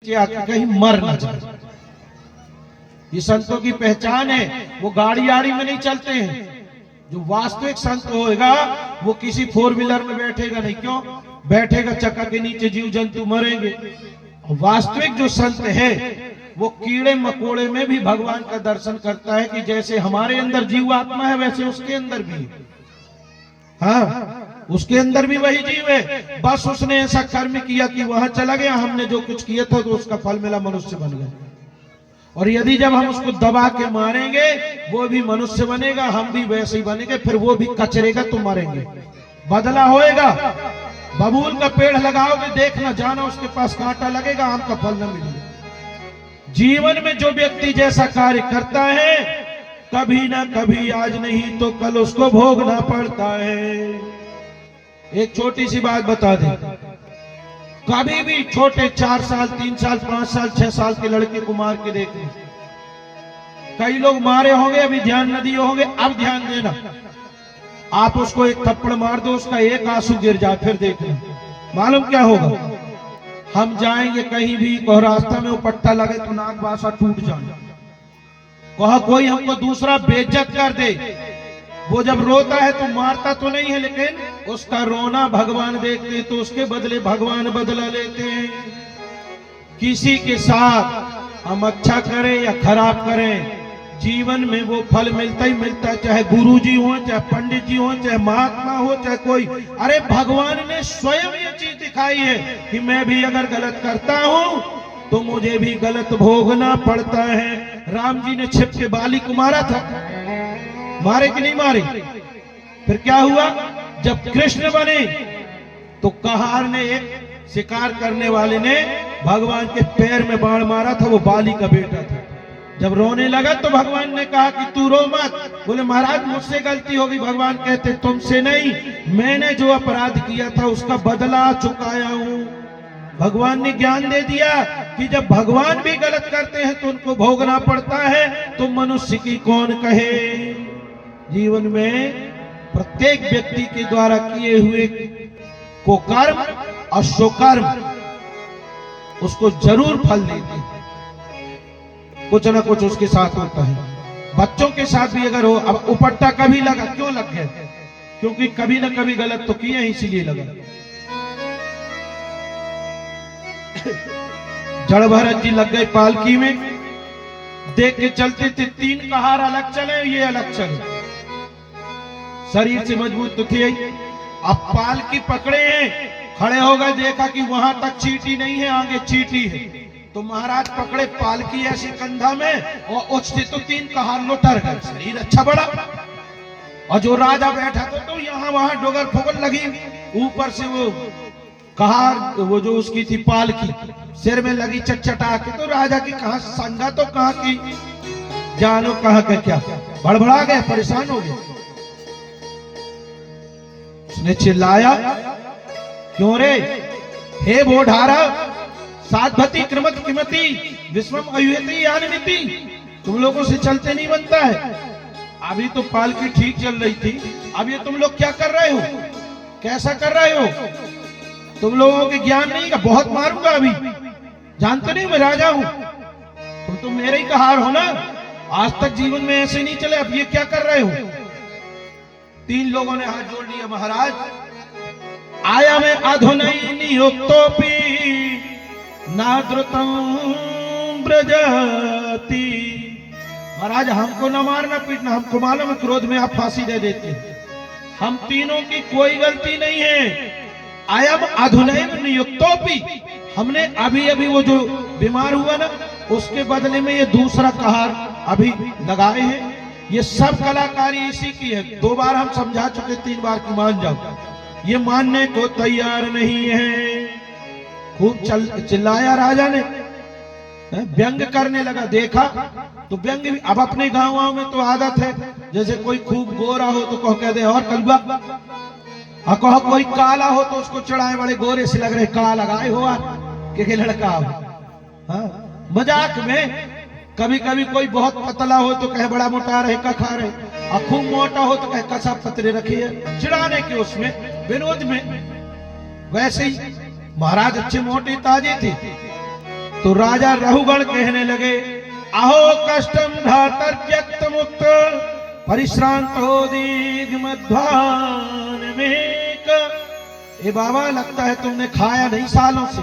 नीचे आके कहीं मर ना जाए। ये संतों की पहचान है। वो गाड़ी आड़ी में नहीं चलते हैं। जो वास्तविक संत होएगा वो किसी फोर व्हीलर में बैठेगा नहीं। क्यों बैठेगा? चक्का के नीचे जीव जंतु मरेंगे। वास्तविक जो संत है वो कीड़े मकोड़े में भी भगवान का दर्शन करता है कि जैसे हमारे अंदर जीव आत्मा है वैसे उसके अंदर भी है। हाँ, उसके अंदर भी वही जीव है। बस उसने ऐसा कर्म किया कि वहां चला गया, हमने जो कुछ किया था तो उसका फल मिला, मनुष्य बन गया। और यदि जब हम उसको दबा के मारेंगे वो भी मनुष्य बनेगा, हम भी वैसे ही बनेंगे, फिर वो भी कचरेगा तो मरेंगे। बदला होएगा। बबूल का पेड़ लगाओगे, देखना जाना उसके पास कांटा लगेगा, आम का फल न मिलेगा। जीवन में जो व्यक्ति जैसा कार्य करता है कभी ना कभी, आज नहीं तो कल उसको भोगना पड़ता है। एक छोटी सी बात बता दें, कभी भी छोटे 4 साल 3 साल 5 साल 6 साल के लड़के को मार के देख लें। कई लोग मारे होंगे, अभी ध्यान न दिए होंगे, अब ध्यान देना। आप उसको एक थप्पड़ मार दो, उसका एक आंसू गिर जाए, फिर देखना मालूम क्या होगा। हम जाएंगे कहीं भी, कोई रास्ता में वो पट्टा लगे तो नाक बासा टूट जाए। कहा कोई हमको दूसरा बेइज्जत कर दे, वो जब रोता है तो मारता तो नहीं है, लेकिन उसका रोना भगवान देखते तो उसके बदले भगवान बदला लेते हैं। किसी के साथ हम अच्छा करें या खराब करें, जीवन में वो फल मिलता ही मिलता है। चाहे गुरु जी हो, चाहे पंडित जी हो, चाहे महात्मा हो, चाहे कोई। अरे भगवान ने स्वयं ये चीज दिखाई है कि मैं भी अगर गलत करता हूं तो मुझे भी गलत भोगना पड़ता है। राम जी ने छिप के बाली को मारा था, मारे कि नहीं मारे? फिर क्या हुआ? जब कृष्ण बने तो कहार ने, एक शिकार करने वाले ने भगवान के पैर में बाण मारा था, वो बाली का बेटा था। जब रोने लगा तो भगवान ने कहा कि तू रो मत। बोले महाराज मुझसे गलती होगी। भगवान कहते तुमसे नहीं, मैंने जो अपराध किया था उसका बदला चुकाया हूं। भगवान ने ज्ञान दे दिया कि जब भगवान भी गलत करते हैं तो उनको भोगना पड़ता है, तो मनुष्य की कौन कहे। जीवन में प्रत्येक व्यक्ति के द्वारा किए हुए को कर्म और स्वकर्म उसको जरूर फल देते हैं। कुछ ना कुछ उसके साथ होता है। बच्चों के साथ भी अगर हो, अब उपट्टा कभी लगा, क्यों लग गया? क्योंकि कभी ना कभी गलत तो किए, इसीलिए लगा। जड़ भरत जी लग गए पालकी में, देख के चलते थे, 3 कहार अलग चले, ये अलग चले। शरीर से मजबूत तो थे ही। अब पालकी पकड़े हैं, खड़े हो गए, देखा कि वहां तक चीटी नहीं है, आगे चीटी है। तो महाराज पकड़े पालकी ऐसे कंधा में और उछते तो 3 कहार लुटर गए। शरीर अच्छा बड़ा, और जो राजा बैठा था तो यहाँ वहां डोगर फोगल लगी, ऊपर से वो कहार, वो जो उसकी थी पालकी, सिर में लगी चटचटा के। तो राजा की कहा संगा तो कहा की जानो कहा का क्या, बड़बड़ा गया, परेशान हो गया। उसने चिल्लाया, क्यों रे हे बोढारा, साधभती क्रमत किमती विश्वम अयुयति यानमिति। तुम लोगों से चलते नहीं बनता है। अभी तो पालकी ठीक चल रही थी, अब ये तुम लोग क्या कर रहे हो, कैसा कर रहे हो? तुम लोगों के ज्ञान नहीं का, बहुत मारूंगा अभी। जानते नहीं मैं राजा हूं, तुम तो मेरे ही कहार हो ना। आज तक जीवन में ऐसे नहीं चले, अब ये क्या कर रहे हो? 3 लोगों ने हाथ जोड़ लिया। महाराज आया मैं अधुनई नियुक्तोपि नाद्रुतम ब्रजति। महाराज हमको न मारना पीटना, हमको मालूम है क्रोध में आप फांसी दे देते हैं। हम तीनों की कोई गलती नहीं है। आयम अधुनैव नियुक्तोपि, हमने अभी अभी वो जो बीमार हुआ ना उसके बदले में ये दूसरा कहार अभी लगाए हैं। ये सब कलाकारी इसी की है। 2 बार हम समझा चुके, 3 बार की मान जाओ। ये मानने को तैयार नहीं है। खूब चिल्लाया राजा ने, व्यंग करने लगा। देखा तो व्यंग भी अब अपने गांव में तो आदत है, जैसे कोई खूब गोरा हो तो कहो कह दे और कलबा, और कहो कोई काला हो तो उसको चढ़ाए, बड़े गोरे से लग रहे, काला लगाए हो के लड़का हो। हाँ, मजाक में। कभी कभी कोई बहुत पतला हो तो कहे बड़ा मोटा रहे का खा रहे, और खूब मोटा हो तो कहे कसा पतले रखिए, चिढ़ाने के उसमें विनोद में। वैसे ही महाराज अच्छे मोटे ताजे थे, तो राजा रहुगण कहने लगे, अहो कष्टम धातर व्यक्त मुक्त परिश्रांतो दीर्घ मध्वान में। ए बाबा, लगता है तुमने खाया नहीं सालों से,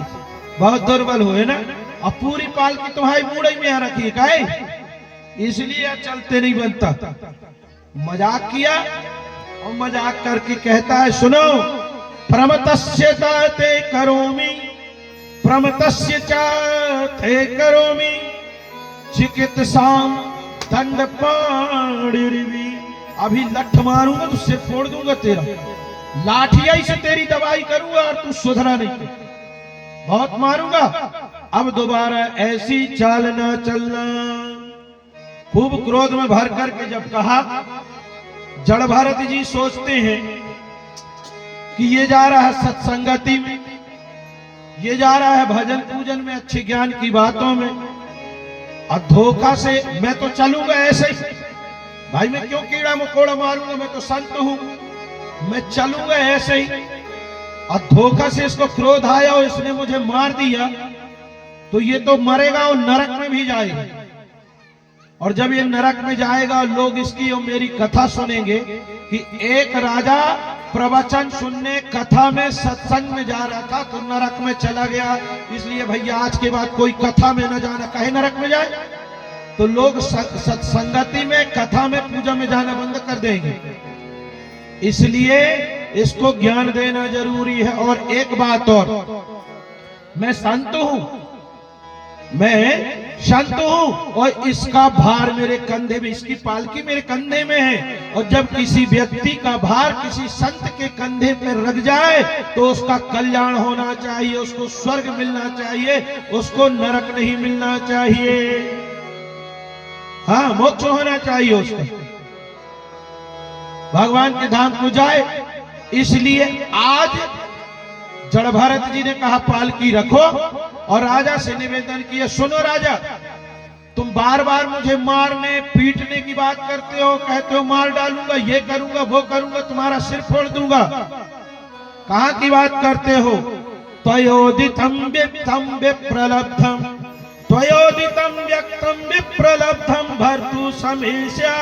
बहुत दुर्बल हुए ना। अब पूरी पालकी तुम्हारी मुड़ई में आ रखी है, काहे इसलिए चलते नहीं बनता। मजाक किया और मजाक करके कहता है, सुनो, प्रमतस्य ते करोमि, प्रमतस्य ते करोमि, चिकित्साम दंड पाणिर्वी। अभी लठ मारूंगा तो सिर फोड़ दूंगा तेरा, लाठिया से तेरी दवाई करूंगा और तू सुधरा नहीं, बहुत मारूंगा। अब दोबारा ऐसी चाल ना चलना। खूब क्रोध में भर करके जब कहा, जड़ भरत जी सोचते हैं कि ये जा रहा है सत्संगति में, ये जा रहा है भजन पूजन में, अच्छे ज्ञान की बातों में, और धोखा से मैं तो चलूंगा ऐसे ही। भाई मैं क्यों कीड़ा मकोड़ा मारूंगा, मैं तो संत हूं, मैं चलूंगा ऐसे ही। और धोखा से इसको क्रोध आया और इसने मुझे मार दिया, तो ये तो मरेगा और नरक में भी जाएगा। और जब ये नरक में जाएगा और लोग इसकी और मेरी कथा सुनेंगे कि एक राजा प्रवचन सुनने कथा में सत्संग में जा रहा था तो नरक में चला गया, इसलिए भैया आज के बाद कोई कथा में न जाना, कहे नरक में जाए। तो लोग सत्संगति में, कथा में, पूजा में जाना बंद कर देंगे। इसलिए इसको ज्ञान देना जरूरी है। और एक बात और, मैं संत हूं, मैं संत हूं और इसका भार मेरे कंधे में, इसकी पालकी मेरे कंधे में है। और जब किसी व्यक्ति का भार किसी संत के कंधे पर रख जाए तो उसका कल्याण होना चाहिए, उसको स्वर्ग मिलना चाहिए, उसको नरक नहीं मिलना चाहिए। हाँ, मोक्ष होना चाहिए उसका, भगवान के धाम को जाए। इसलिए आज जड़ भरत जी ने कहा पालकी रखो और राजा से निवेदन किया, सुनो राजा, तुम बार बार मुझे मारने पीटने की बात करते हो, कहते हो मार डालूंगा, ये करूंगा, वो करूंगा, तुम्हारा सिर फोड़ दूंगा। कहां की बात करते हो? त्वयोदितम व्यक्तम विप्रलब्धम, त्वयोदितम व्यक्तम विप्रलब्धम भर्तु समेष्या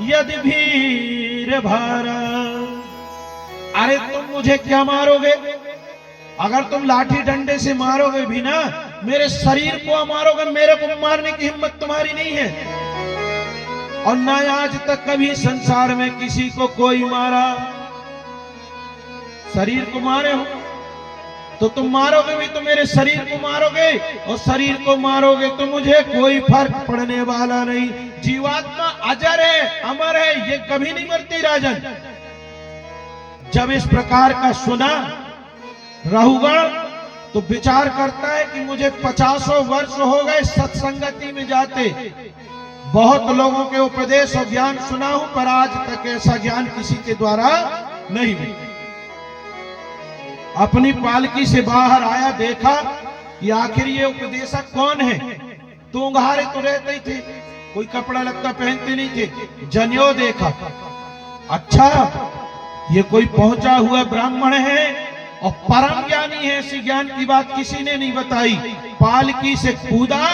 यदि भीर भारा। अरे तुम मुझे क्या मारोगे? अगर तुम लाठी डंडे से मारोगे भी ना, मेरे शरीर को मारोगे, मेरे को मारने की हिम्मत तुम्हारी नहीं है। और ना आज तक कभी संसार में किसी को कोई मारा। शरीर को मारे हो तो तुम मारोगे भी तो मेरे शरीर को मारोगे, और शरीर को मारोगे तो मुझे कोई फर्क पड़ने वाला नहीं। जीवात्मा अजर है, अमर है, ये कभी नहीं मरती। राजन जब इस प्रकार का सुना रहुगण तो विचार करता है कि मुझे 50 वर्ष हो गए सत्संगति में जाते, बहुत लोगों के उपदेश और ज्ञान सुना हूं, पर आज तक ऐसा ज्ञान किसी के द्वारा नहीं मिला। अपनी पालकी से बाहर आया, देखा कि आखिर ये उपदेशक कौन है। तो उंघारे तो रहते ही थे, कोई कपड़ा लगता पहनते नहीं थे। जनेऊ देखा, अच्छा ये कोई पहुंचा हुआ ब्राह्मण है और परम ज्ञानी है, ऐसी ज्ञान की बात किसी ने नहीं बताई। पालकी से कूदा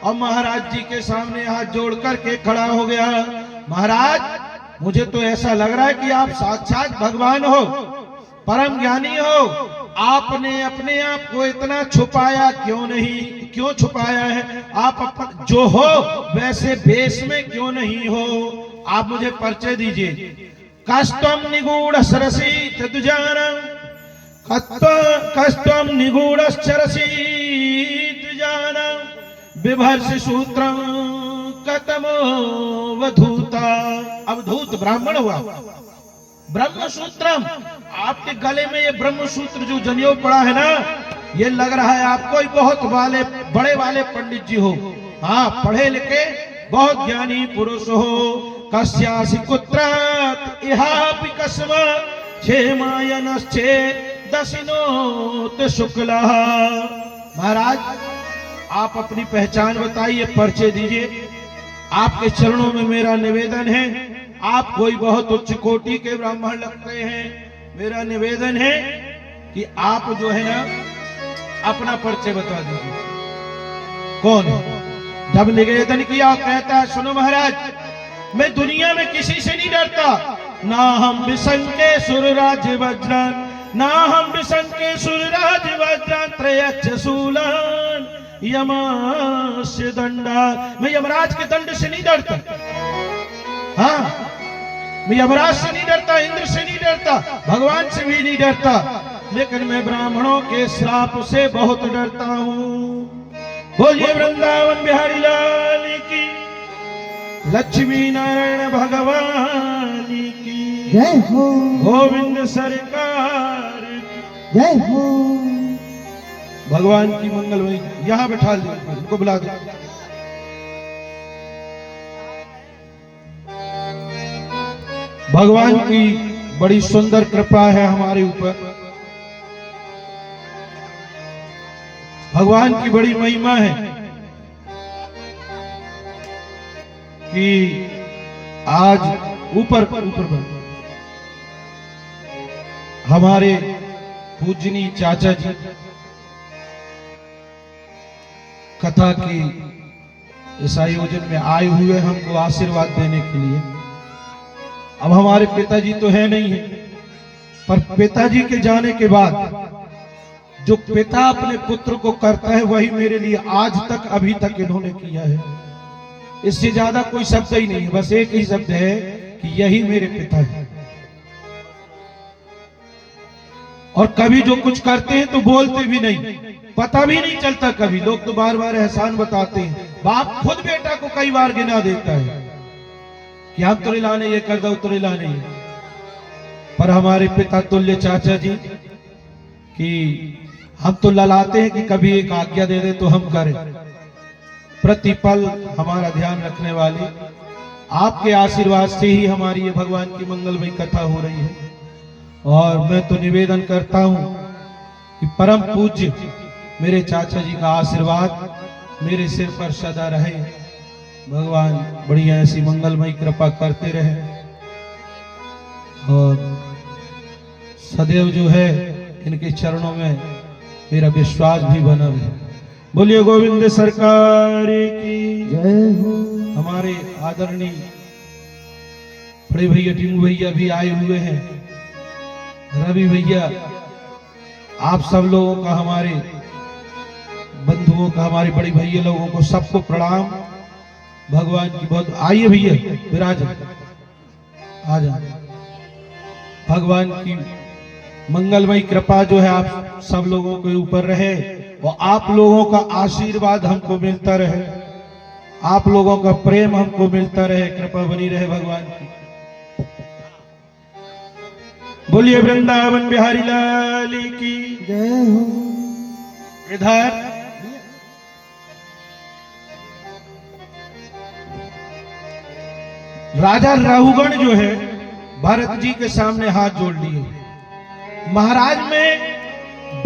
और महाराज जी के सामने हाथ जोड़ करके खड़ा हो गया। महाराज, मुझे तो ऐसा लग रहा है कि आप साक्षात भगवान हो, परम ज्ञानी हो। आपने अपने आप को इतना छुपाया क्यों नहीं, क्यों छुपाया है? आप अपन जो हो वैसे भेष में क्यों नहीं हो? आप मुझे परिचय दीजिए। कष्टम निगूढ़ सरसी तदुजानम, कष्टम निगूढ़ सरसी तुजानम, बिभर्ष सूत्रम कतमो वधूता। अवधूत ब्राह्मण हुआ। ब्रह्म सूत्रम, आपके गले में ये ब्रह्म सूत्र जो जनेऊ पड़ा है ना, ये लग रहा है आप कोई बहुत बड़े वाले पंडित जी हो। हाँ, पढ़े लिखे बहुत ज्ञानी पुरुष हो। कस्यासि कुत्रात् इहापि कस्म क्षेमायनश्चे दशिनोत शुक्ला। महाराज, आप अपनी पहचान बताइए, परिचय दीजिए। आपके चरणों में मेरा निवेदन है, आप कोई बहुत उच्च कोटि के ब्राह्मण लगते हैं। मेरा निवेदन है कि आप जो है ना अपना परिचय बता दीजिए। कौन है? जब निवेदन किया कहता है सुनो महाराज, मैं दुनिया में किसी से नहीं डरता, ना हम विसंके सुरराज वज्रान, ना हम विसंके सुरराज वज्रान त्रयच्छ शूलान यमस्य दंडा। मैं यमराज के दंड से नहीं डरता। हाँ, मैं यमराज से नहीं डरता, इंद्र से नहीं डरता, भगवान से भी नहीं डरता, लेकिन मैं ब्राह्मणों के श्राप से बहुत डरता हूं। बोलिए वृंदावन बिहारी लाल की, लक्ष्मी नारायण भगवान की जय हो, गोविंद सरकार जय हो। भगवान की मंगलमयी। यहां बैठा दो, उनको बुला दो। भगवान की बड़ी सुंदर कृपा है हमारे ऊपर, भगवान की बड़ी महिमा है कि आज ऊपर हमारे पूजनी चाचा जी कथा की इस आयोजन में आए हुए हमको आशीर्वाद देने के लिए। अब हमारे पिताजी तो है नहीं है, पर पिताजी के जाने के बाद जो पिता अपने पुत्र को करता है वही मेरे लिए आज तक अभी तक इन्होंने किया है। इससे ज्यादा कोई शब्द ही नहीं है, बस एक ही शब्द है कि यही मेरे पिता है। और कभी जो कुछ करते हैं तो बोलते भी नहीं, पता भी नहीं चलता कभी। लोग तो बार बार एहसान बताते हैं, बाप खुद बेटा को कई बार गिना देता है कि हम तो लाने ये कर दो, तो लाने ये। पर हमारे पिता तुल्य चाचा जी कि हम तो ललाते हैं कि कभी एक आज्ञा दे दे तो हम करें। प्रतिपल हमारा ध्यान रखने वाले आपके आशीर्वाद से ही हमारी ये भगवान की मंगलमयी कथा हो रही है। और मैं तो निवेदन करता हूं कि परम पूज्य मेरे चाचा जी का आशीर्वाद मेरे सिर पर सदा रहे। भगवान बढ़िया ऐसी मंगलमयी कृपा करते रहे और सदैव जो है इनके चरणों में मेरा विश्वास भी बना रहे। बोलिए गोविंद सरकार की जय हो। हमारे आदरणीय बड़े भैया टिंगू भैया भी आए हुए हैं, रवि भैया, आप सब लोगों का, हमारे बंधुओं का, हमारे बड़े भैया लोगों को सबको प्रणाम। भगवान की बहुत। आइए भैया विराज, आ जाए। भगवान की मंगलमयी कृपा जो है आप सब लोगों के ऊपर रहे और आप लोगों का आशीर्वाद हमको मिलता रहे, आप लोगों का प्रेम हमको मिलता रहे, कृपा बनी रहे भगवान की। बोलिए वृंदावन बिहारी लाल की जय हो। इधर राजा राहुगण जो है भरत जी के सामने हाथ जोड़ लिए। महाराज में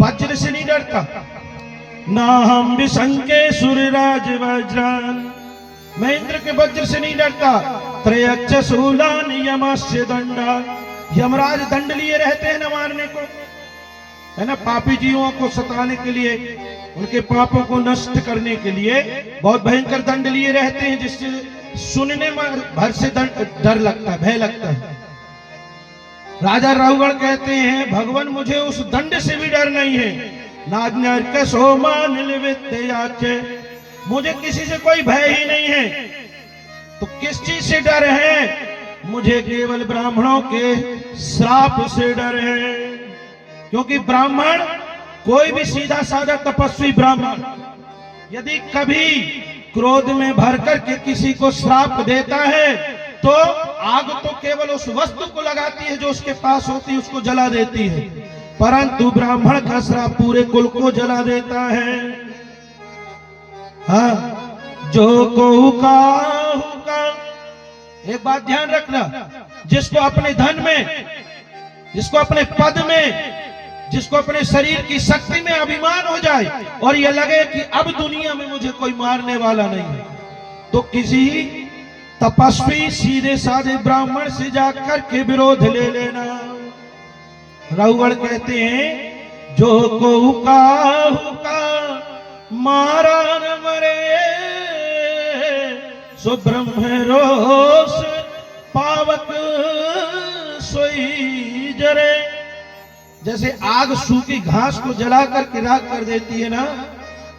वज्र से नहीं डरता, ना हम विसंके सुरराज वज्रान, मैं इंद्र के वज्र से नहीं डरता। त्रयच्छ शूलान यमस्य दंडा, यमराज दंड लिए रहते हैं न मारने को, है ना, पापी जीवों को सताने के लिए, उनके पापों को नष्ट करने के लिए बहुत भयंकर दंड लिए रहते हैं, जिससे सुनने में भर से डर लगता है, भय लगता है। राजा राहुगण कहते हैं भगवान मुझे उस दंड से भी डर नहीं है। मुझे किसी से कोई भय ही नहीं है। तो किस चीज से डर है? मुझे केवल ब्राह्मणों के श्राप से डर है। क्योंकि ब्राह्मण, कोई भी सीधा साधा तपस्वी ब्राह्मण यदि कभी क्रोध में भर करके किसी को श्राप देता है तो आग तो केवल उस वस्तु को लगाती है जो उसके पास होती है, उसको जला देती है, परंतु ब्राह्मण का श्राप पूरे कुल को जला देता है। हाँ, जो को का एक बात ध्यान रखना, जिसको अपने धन में, जिसको अपने पद में, जिसको अपने शरीर की शक्ति में अभिमान हो जाए और ये लगे कि अब दुनिया में मुझे कोई मारने वाला नहीं है, तो किसी तपस्वी सीधे साधे ब्राह्मण से जाकर के विरोध ले लेना। राहुगण कहते हैं जो को हुका मारा न मरे सो ब्रह्म रोष पावक सोई जरे। जैसे आग सूखी घास को जलाकर के राख कर देती है ना,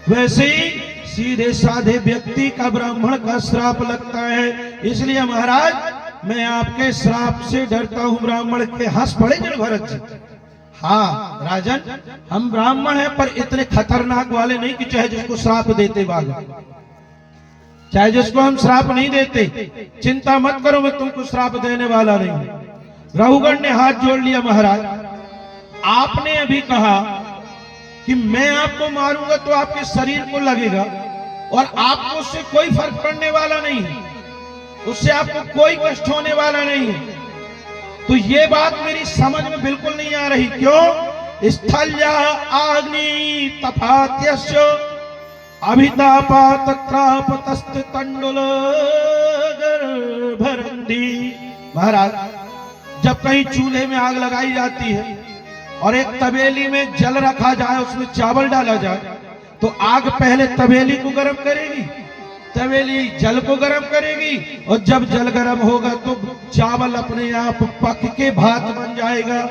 वैसे ही सीधे साधे व्यक्ति का ब्राह्मण का श्राप लगता है। इसलिए महाराज मैं आपके श्राप से डरता हूं। ब्राह्मण के हंस पड़े जड़ भरत जी। हाँ राजन, हम ब्राह्मण हैं पर इतने खतरनाक वाले नहीं कि चाहे जिसको श्राप देते भाग, चाहे जिसको हम श्राप नहीं देते। चिंता मत करो, मैं तुमको श्राप देने वाला नहीं। रघुगण ने हाथ जोड़ लिया, महाराज आपने अभी कहा कि मैं आपको मारूंगा तो आपके शरीर को लगेगा और आपको उससे कोई फर्क पड़ने वाला नहीं, उससे आपको कोई कष्ट होने वाला नहीं। तो ये बात मेरी समझ में बिल्कुल नहीं आ रही। क्यों? स्थल्या अग्नि तपात्यस्य अभितापा तत्रापतस्त तंडुल गर्भरंदी। महाराज जब कहीं चूल्हे में आग लगाई जाती है और एक तबेली में जल रखा जाए, उसमें चावल डाला जाए, तो आग पहले तबेली को गर्म करेगी, तबेली जल को गर्म करेगी, और जब जल गर्म होगा तो चावल अपने आप पक के भात बन जाएगा।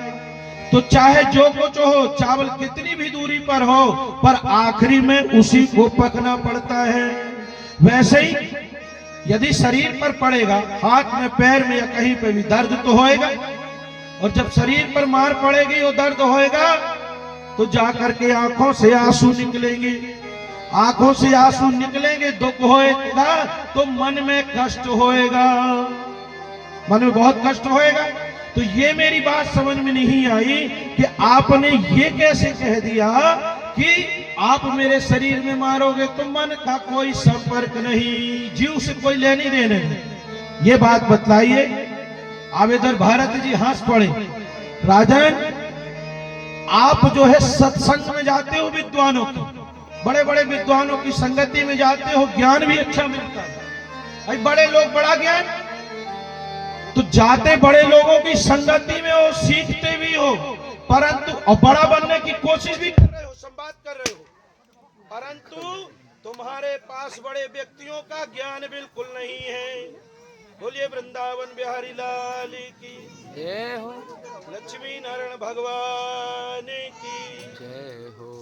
तो चाहे जो कुछ हो, चावल कितनी भी दूरी पर हो, पर आखिरी में उसी को पकना पड़ता है। वैसे ही यदि शरीर पर पड़ेगा, हाथ में पैर में या कहीं पे भी दर्द तो होएगा, और जब शरीर पर मार पड़ेगी और दर्द होएगा तो जाकर के आंखों से आंसू निकलेंगे, आंखों से आंसू निकलेंगे, दुख होएगा तो मन में कष्ट होएगा, मन में बहुत कष्ट होएगा। तो ये मेरी बात समझ में नहीं आई कि आपने ये कैसे कह दिया कि आप मेरे शरीर में मारोगे तो मन का कोई संपर्क नहीं, जीव से कोई लेनी देने नहीं। ये बात बतलाइए। अब इधर भारत जी हंस पड़े। राजन आप जो है सत्संग में जाते हो, विद्वानों की, बड़े बड़े विद्वानों की संगति में जाते हो, ज्ञान भी अच्छा मिलता है। भाई बड़े लोग बड़ा ज्ञान, तो जाते बड़े लोगों की संगति में हो, सीखते भी हो, परंतु और बड़ा बनने की कोशिश भी कर रहे हो, संवाद कर रहे हो, परंतु तुम्हारे पास बड़े व्यक्तियों का ज्ञान बिल्कुल नहीं है। बोलिए वृंदावन बिहारी लाल की जय हो, लक्ष्मी नारायण भगवान की जय हो।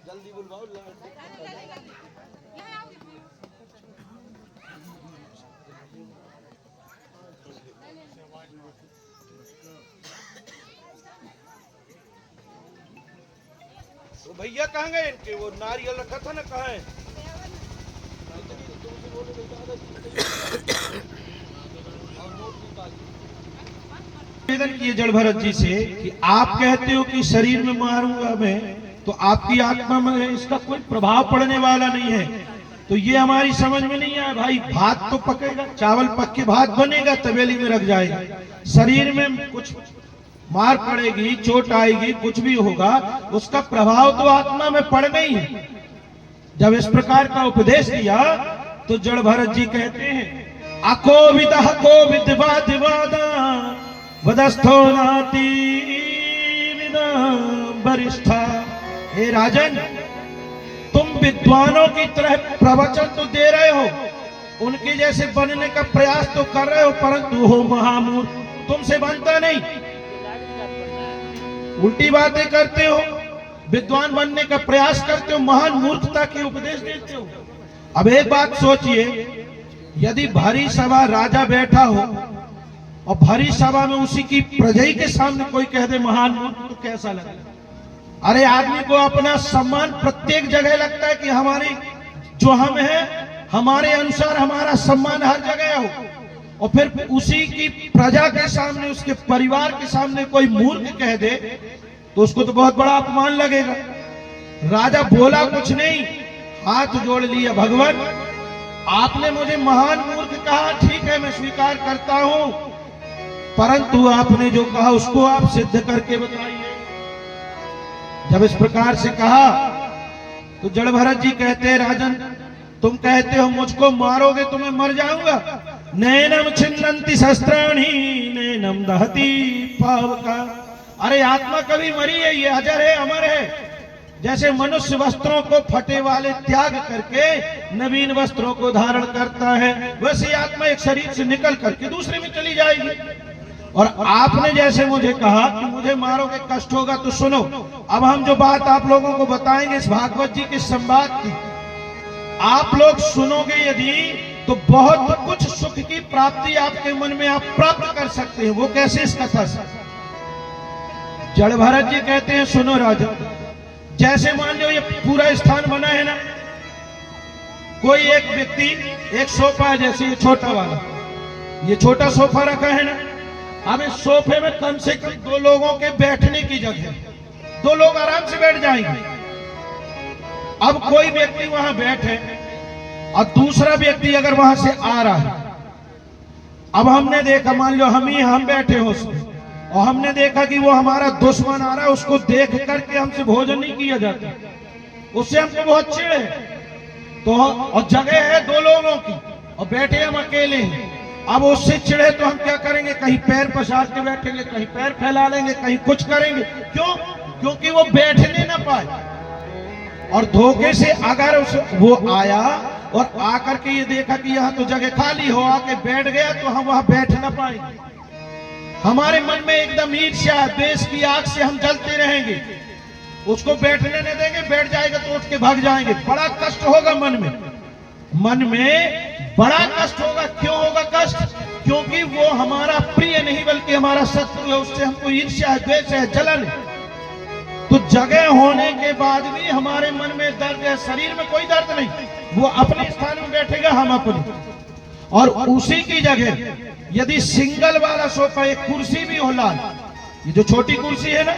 जल्दी बुलवाओ। तो भैया कहाँ गए इनके? वो नारियल रखा था ना, कहाँ है? निवेदन किए जड़ भरत जी से कि आप कहते हो कि शरीर में मारूंगा मैं, तो आपकी आत्मा में इसका कोई प्रभाव पड़ने वाला नहीं है। तो ये हमारी समझ में नहीं आया। भाई भात तो पकेगा, चावल पक के भात बनेगा, तबेली में रख जाएगा, शरीर में कुछ मार पड़ेगी, चोट आएगी, कुछ भी होगा, उसका प्रभाव तो आत्मा में पड़ना ही है। जब इस प्रकार का उपदेश दिया तो जड़ भरत जी कहते हैं अकोविदः कोविदवादिवादा वदस्थो नाति वरिष्ठा। हे राजन, तुम विद्वानों की तरह प्रवचन तो दे रहे हो, उनके जैसे बनने का प्रयास तो कर रहे हो, परंतु हो महामूर्ख, तुमसे बनता नहीं, उल्टी बातें करते हो, विद्वान बनने का प्रयास करते हो, महान मूर्खता के उपदेश देते हो। अब एक बात सोचिए, यदि भरी सभा राजा बैठा हो और भरी सभा में उसी की प्रजा के सामने कोई कह दे महान मूर्ख, तो कैसा लगेगा? अरे आदमी को अपना सम्मान प्रत्येक जगह लगता है कि हमारी जो हम हैं, हमारे अनुसार हमारा सम्मान हर जगह हो, और फिर उसी की प्रजा के सामने, उसके परिवार के सामने कोई मूर्ख कह दे तो उसको तो बहुत बड़ा अपमान लगेगा। राजा बोला कुछ नहीं, हाथ जोड़ लिया, भगवान आपने मुझे महान मूर्ख कहा, ठीक है मैं स्वीकार करता हूं, परंतु आपने जो कहा उसको आप सिद्ध करके बताइए। जब इस प्रकार से कहा तो जड़ भरत जी कहते हैं राजन तुम कहते हो मुझको मारोगे तो मैं मर जाऊंगा। नैनम छिन्नन्ति शस्त्राणि नैनम दहति पावका। अरे आत्मा कभी मरी है, ये अजर है, अमर है। जैसे मनुष्य वस्त्रों को फटे वाले त्याग करके नवीन वस्त्रों को धारण करता है, वैसे आत्मा एक शरीर से निकल करके दूसरे में चली जाएगी। और आपने जैसे मुझे कहा कि मुझे मारोगे कष्ट होगा, तो सुनो, अब हम जो बात आप लोगों को बताएंगे इस भागवत जी के संवाद की, आप लोग सुनोगे यदि तो बहुत कुछ सुख की प्राप्ति आपके मन में आप प्राप्त कर सकते हैं। वो कैसे? इस कथा से। जड़ भरत जी कहते हैं, सुनो राजा, जैसे मान लो ये पूरा स्थान बना है ना, कोई एक व्यक्ति एक सोफा है, जैसे ये छोटा वाला, ये छोटा सोफा रखा है ना, अब इस सोफे में कम से कम 2 लोगों के बैठने की जगह, 2 लोग आराम से बैठ जाएंगे। अब कोई व्यक्ति वहां बैठे और दूसरा व्यक्ति अगर वहां से आ रहा है, अब हमने देखा, मान लो हम बैठे हो उसमें, और हमने देखा कि वो हमारा दुश्मन आ रहा है, उसको देख करके हमसे भोजन नहीं किया जाता, उससे हमको बहुत चिढ़ है। तो और जगह है 2 लोगों की और बैठे हम अकेले हैं। अब उससे चिढ़े तो हम क्या करेंगे? कहीं पैर पसार के बैठेंगे, कहीं पैर फैला लेंगे, कहीं कुछ करेंगे। क्यों? क्योंकि वो बैठने ना पाए। और धोखे से अगर वो आया और आकर के ये देखा कि यहाँ तो जगह खाली हो, आके बैठ गया, तो हम वहां बैठ ना पाएंगे। हमारे मन में एकदम ईर्ष्या, द्वेष की आग से हम जलते रहेंगे। उसको बैठने नहीं देंगे, बैठ जाएगा तो उठ के भाग जाएंगे। बड़ा कष्ट होगा मन में बड़ा कष्ट होगा। क्यों होगा कष्ट? क्योंकि वो हमारा प्रिय नहीं बल्कि हमारा शत्रु है, उससे हमको ईर्ष्या है, द्वेष है, जलन है। तो जगह होने के बाद भी हमारे मन में दर्द है, शरीर में कोई दर्द नहीं, वो अपने स्थान में बैठेगा, हम अपने। और उसी की जगह यदि सिंगल वाला सोफा, एक कुर्सी भी हो लाल, ये जो छोटी कुर्सी है ना,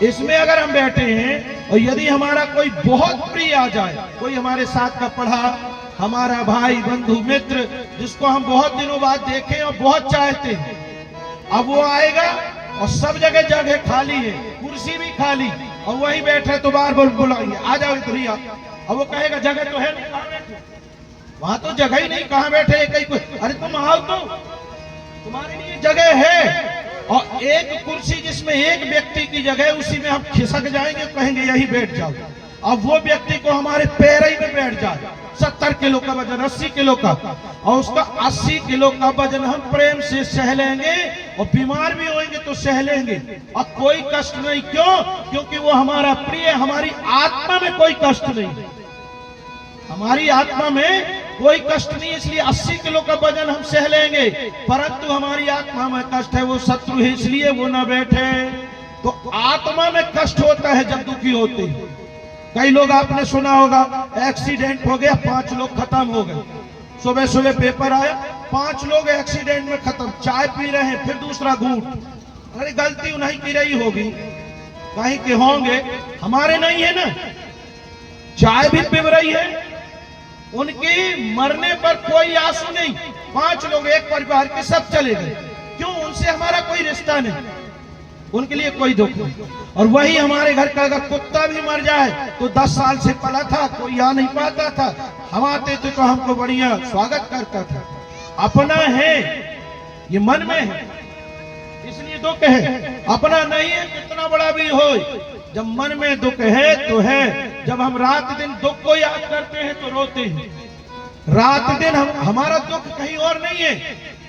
इसमें अगर हम बैठे हैं और यदि हमारा कोई बहुत प्रिय आ जाए, कोई हमारे साथ का पढ़ा, हमारा भाई, बंधु, मित्र, जिसको हम बहुत दिनों बाद देखें और बहुत चाहते हैं, अब वो आएगा और सब जगह खाली है, कुर्सी भी खाली, और वही बैठे तो बार बार बुलाएंगे, आ जाओ इधर ही। अब वो कहेगा जगह तो है नहीं, कहाँ बैठे? वहां तो जगह ही नहीं, कहाँ बैठे? कहीं अरे तुम आओ, तो तुम्हारे लिए जगह है। और एक कुर्सी जिसमें एक व्यक्ति की जगह, उसी में हम खिसक जाएंगे, कहेंगे यही बैठ जाओ। अब वो व्यक्ति को हमारे पैर ही में बैठ जाए, 70 किलो का वजन, 80 किलो का, और उसका 80 किलो का वजन हम प्रेम से सह लेंगे, और बीमार भी होंगे तो सह लेंगे, और कोई कष्ट नहीं। क्यों? क्योंकि वो हमारा प्रिय, हमारी आत्मा में कोई कष्ट नहीं, हमारी आत्मा में कोई कष्ट नहीं, इसलिए 80 किलो का वजन हम सह लेंगे। परंतु हमारी आत्मा में कष्ट है, वो शत्रु है, इसलिए वो ना बैठे। तो आत्मा में कष्ट होता है जब दुखी होते हैं। कई लोग आपने सुना होगा, एक्सीडेंट हो गया, 5 लोग खत्म हो गए। सुबह सुबह पेपर आया, 5 लोग एक्सीडेंट में खत्म। चाय पी रहे हैं, फिर दूसरा घूंट, अरे गलती उन्हीं की रही होगी, कहीं के होंगे, हमारे नहीं है ना। चाय भी पी रही है, उनकी मरने पर कोई आंसू नहीं। 5 लोग एक परिवार के सब चले गए, क्यों? उनसे हमारा कोई रिश्ता नहीं, उनके लिए कोई दुख नहीं। और वही हमारे घर का अगर कुत्ता भी मर जाए तो 10 साल से पला था, कोई आ नहीं पाता था, हम आते थे तो हमको बढ़िया स्वागत करता था। अपना है, ये मन में है, इसलिए दुख है। अपना नहीं है, कितना बड़ा भी हो, जब मन में दुख है तो है। जब हम रात दिन दुख को याद करते हैं तो रोते हैं। रात दिन हमारा दुख कहीं और नहीं है,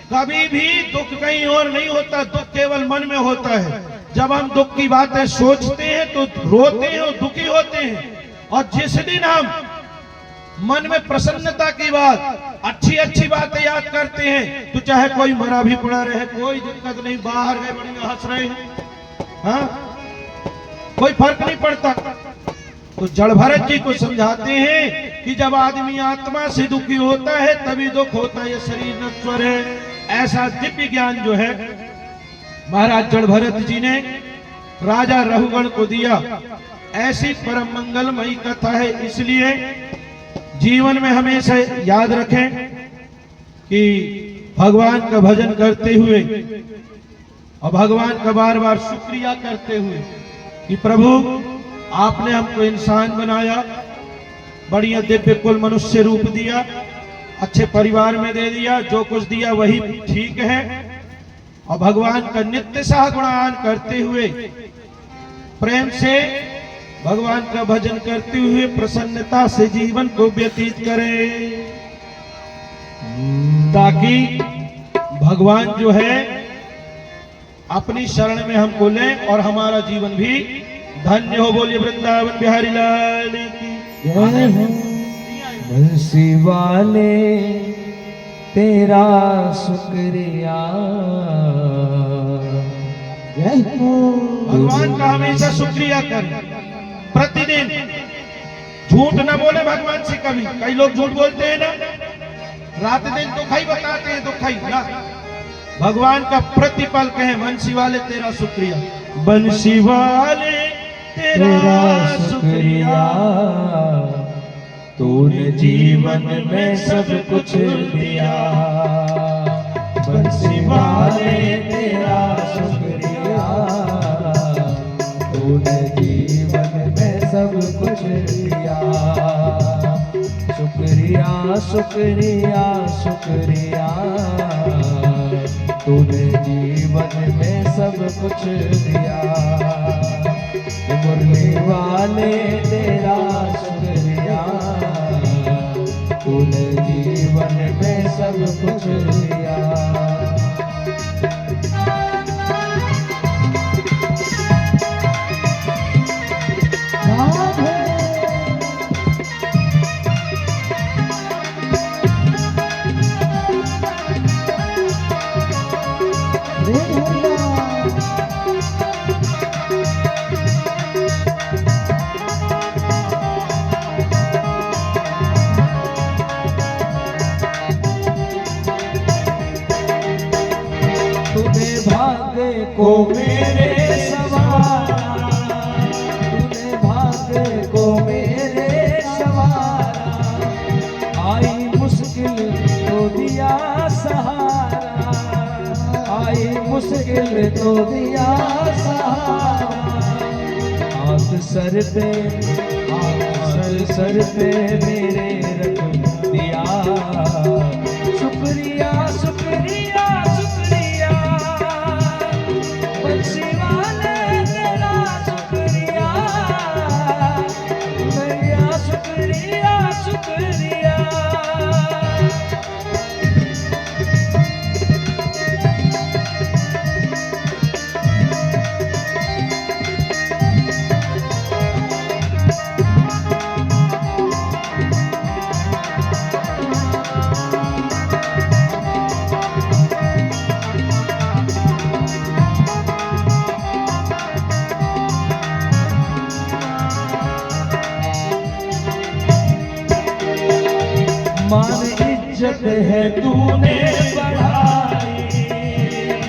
कभी भी दुख कहीं और नहीं होता, दुख केवल मन में होता है। जब हम दुख की बातें सोचते हैं तो रोते हैं और दुखी होते हैं। और जिस दिन हम मन में प्रसन्नता की बात, अच्छी अच्छी बातें याद करते हैं, तो चाहे कोई मरा भी पड़ा रहे, कोई दिक्कत नहीं, बाहर गए बढ़िया हंस रहे हैं, हाँ, कोई फर्क नहीं पड़ता। तो जड़ भरत जी को समझाते हैं कि जब आदमी आत्मा से दुखी होता है तभी दुख होता है, ये शरीर नश्वर है। ऐसा दिव्य ज्ञान जो है महाराज जड़ भरत जी ने राजा रघुगण को दिया। ऐसी परम मंगलमयी कथा है, इसलिए जीवन में हमेशा याद रखें कि भगवान का भजन करते हुए और भगवान का बार बार शुक्रिया करते हुए कि प्रभु आपने हमको इंसान बनाया, बढ़िया दिव्य कुल मनुष्य रूप दिया, अच्छे परिवार में दे दिया, जो कुछ दिया वही ठीक है। और भगवान का नित्य सह गुणगान करते हुए प्रेम से भगवान का भजन करते हुए प्रसन्नता से जीवन को व्यतीत करें, ताकि भगवान जो है अपनी शरण में हमको लें और हमारा जीवन भी धन्य हो। बोलिए वृंदावन बिहारी लाल की जय हो। बंसी वाले तेरा शुक्रिया, जय हो। भगवान का हमेशा शुक्रिया करें, प्रतिदिन झूठ न बोले भगवान से कभी। कई लोग झूठ बोलते हैं ना, रात दिन दुखाई बताते हैं, दुखाई ना। भगवान का प्रतिपल कहे बंसी वाले तेरा शुक्रिया, बंसी वाले तेरा शुक्रिया, तूने जीवन में सब कुछ दिया। बंसी वाले तेरा शुक्रिया, तूने जीवन में सब कुछ दिया। शुक्रिया शुक्रिया शुक्रिया, तूने जीवन में सब कुछ दिया। मुरली वाले तेरा शुक्रिया, तूने जीवन में सब कुछ दिया। तूने भाग्य को मेरे सवारा, तूने भाग्य को मेरे सवारा। आई मुश्किल तो दिया सहारा, आई मुश्किल तो दिया सहारा। हाथ सर पे, हाथ सर पे मेरे रख दिया। शुक्रिया शुक्रिया शुक्रिया, बंसी वाले तेरा शुक्रिया। शुक्रिया शुक्रिया शुक्रिया। मान इज्जत है तूने बढ़ाई,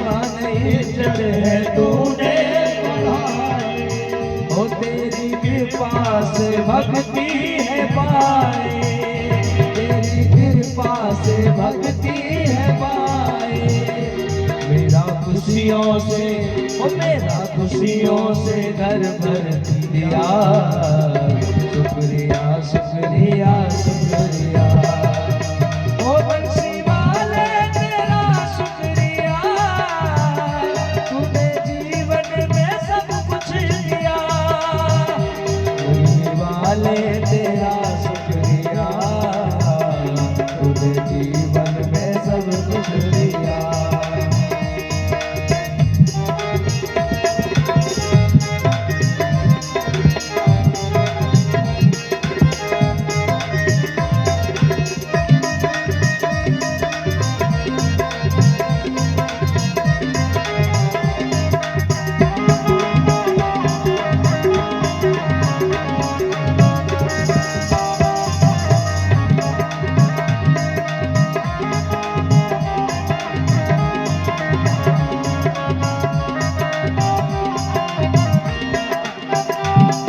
मान इज्जत है तूने बढ़ाई। ओ तेरी कृपा से भक्ति है पाई, तेरी कृपा से भक्ति है पाई। मेरा खुशियों से, ओ मेरा खुशियों से घर भर दिया। शुक्रिया शुक्रिया शुक्रिया। ओ बंसी वाले तेरा शुक्रिया, तूने जीवन में सब कुछ दिया। मुरली वाले तेरा शुक्रिया, तूने जीवन में सब कुछ दिया।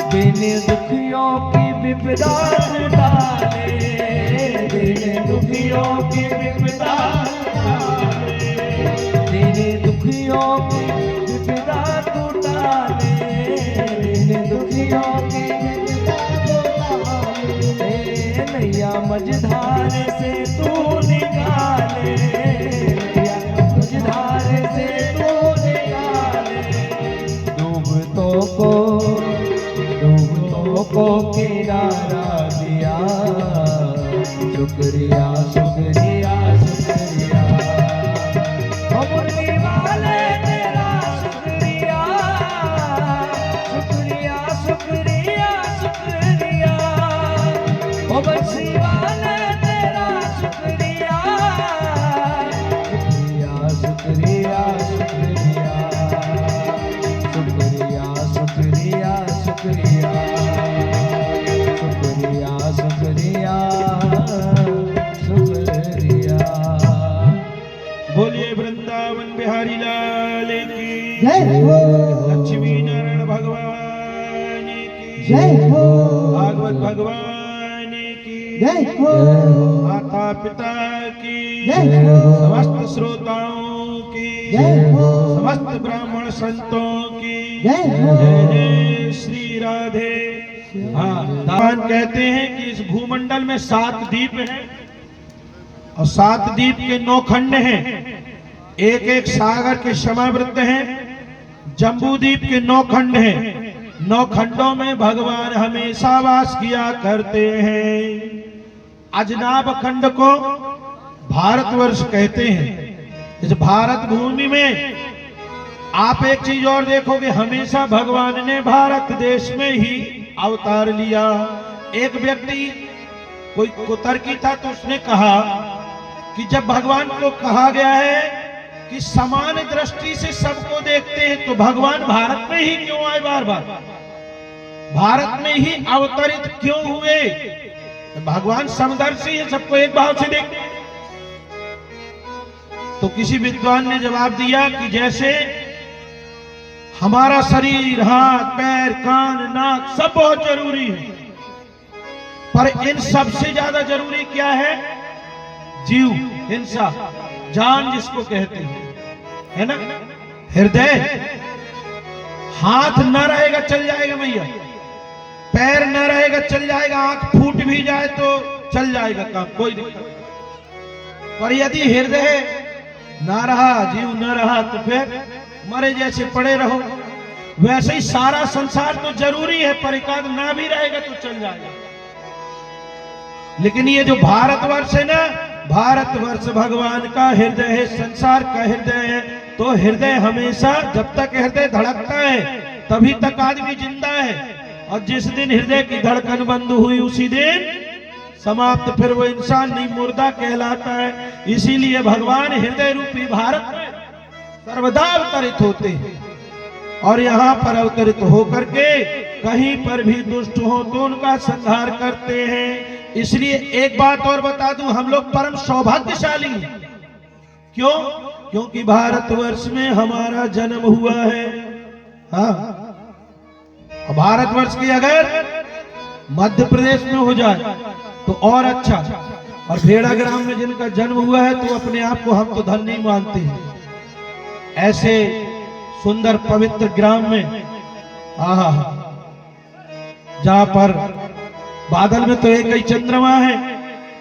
बिन दुखियों की विपदा डाले, बिन दुखियों की विपदा डाले। तेरे दुखियों की विपदा तू डाले, बिन दुखियों की विपदा तू डाले। धार से तू निकाले, तुझ धार से तू निकाले। डूबतों को किनारा दिया, शुक्रिया शुक्रिया शुक्रिया। ओ मुरली वाले तेरा शुक्रिया, शुक्रिया शुक्रिया शुक्रिया। ओ बंसी वाले तेरा शुक्रिया, शुक्रिया शुक्रिया शुक्रिया। शुक्रिया शुक्रिया शुक्रिया शुक्रिया शुक्रिया शुक्रिया। बोलिए वृंदावन बिहारी लाल की जय हो, लक्ष्मी नारायण भगवान की जय हो, भागवत भगवान की जय हो, माता पिता की जय हो, समस्त श्रोताओं की जय हो, समस्त ब्राह्मण संतों की जय हो। जय जय श्री राधे। हाँ, भगवान कहते हैं कि इस भूमंडल में 7 द्वीप हैं और 7 द्वीप के 9 खंड हैं, एक एक सागर के समावृत हैं। जम्बू द्वीप के 9 खंड हैं, 9 खंडों में भगवान हमेशा वास किया करते हैं। अजनाब खंड को भारतवर्ष कहते हैं। इस भारत भूमि में आप एक चीज और देखोगे, हमेशा भगवान ने भारत देश में ही अवतार लिया। एक व्यक्ति कोई कुतर्की था तो उसने कहा कि जब भगवान को कहा गया है कि समान दृष्टि से सबको देखते हैं तो भगवान भारत में ही क्यों आए, बार बार भारत में ही अवतरित क्यों हुए? तो भगवान समदर्शी है, सबको एक भाव से देखते हैं। तो किसी विद्वान ने जवाब दिया कि जैसे हमारा शरीर, हाथ पैर कान नाक सब बहुत जरूरी है, पर इन सबसे ज्यादा जरूरी क्या है? जीव, हिंसा, जान जिसको कहते हैं, है ना? हृदय। हाथ न रहेगा चल जाएगा मैया, पैर न रहेगा चल जाएगा, आंख फूट भी जाए तो चल जाएगा काम, कोई दिक्कत। पर यदि हृदय ना रहा, जीव न रहा, तो फिर मरे जैसे पड़े रहो। वैसे ही सारा संसार तो जरूरी है, पर एकाध ना भी रहेगा तो चल जाएगा। लेकिन ये जो भारतवर्ष है ना, भारतवर्ष भगवान का हृदय है, संसार का हृदय है। तो हृदय हमेशा, जब तक हृदय धड़कता है तभी तक आदमी जिंदा है, और जिस दिन हृदय की धड़कन बंद हुई उसी दिन समाप्त, फिर वो इंसान नहीं, मुर्दा कहलाता है। इसीलिए भगवान हृदय रूपी भारत में सर्वदा अवतरित होते हैं, और यहाँ पर अवतरित होकर के कहीं पर भी दुष्ट हो तो उनका संहार करते हैं। इसलिए एक बात और बता दूं, हम लोग परम सौभाग्यशाली हैं। क्यों? क्योंकि भारतवर्ष में हमारा जन्म हुआ है। हाँ, भारतवर्ष की अगर मध्य प्रदेश में हो जाए तो और अच्छा, और भेड़ा ग्राम में जिनका जन्म हुआ है तो अपने आप को हम तो धन नहीं मानते हैं। ऐसे सुंदर पवित्र ग्राम में जहां पर बादल में तो एक ही चंद्रमा है,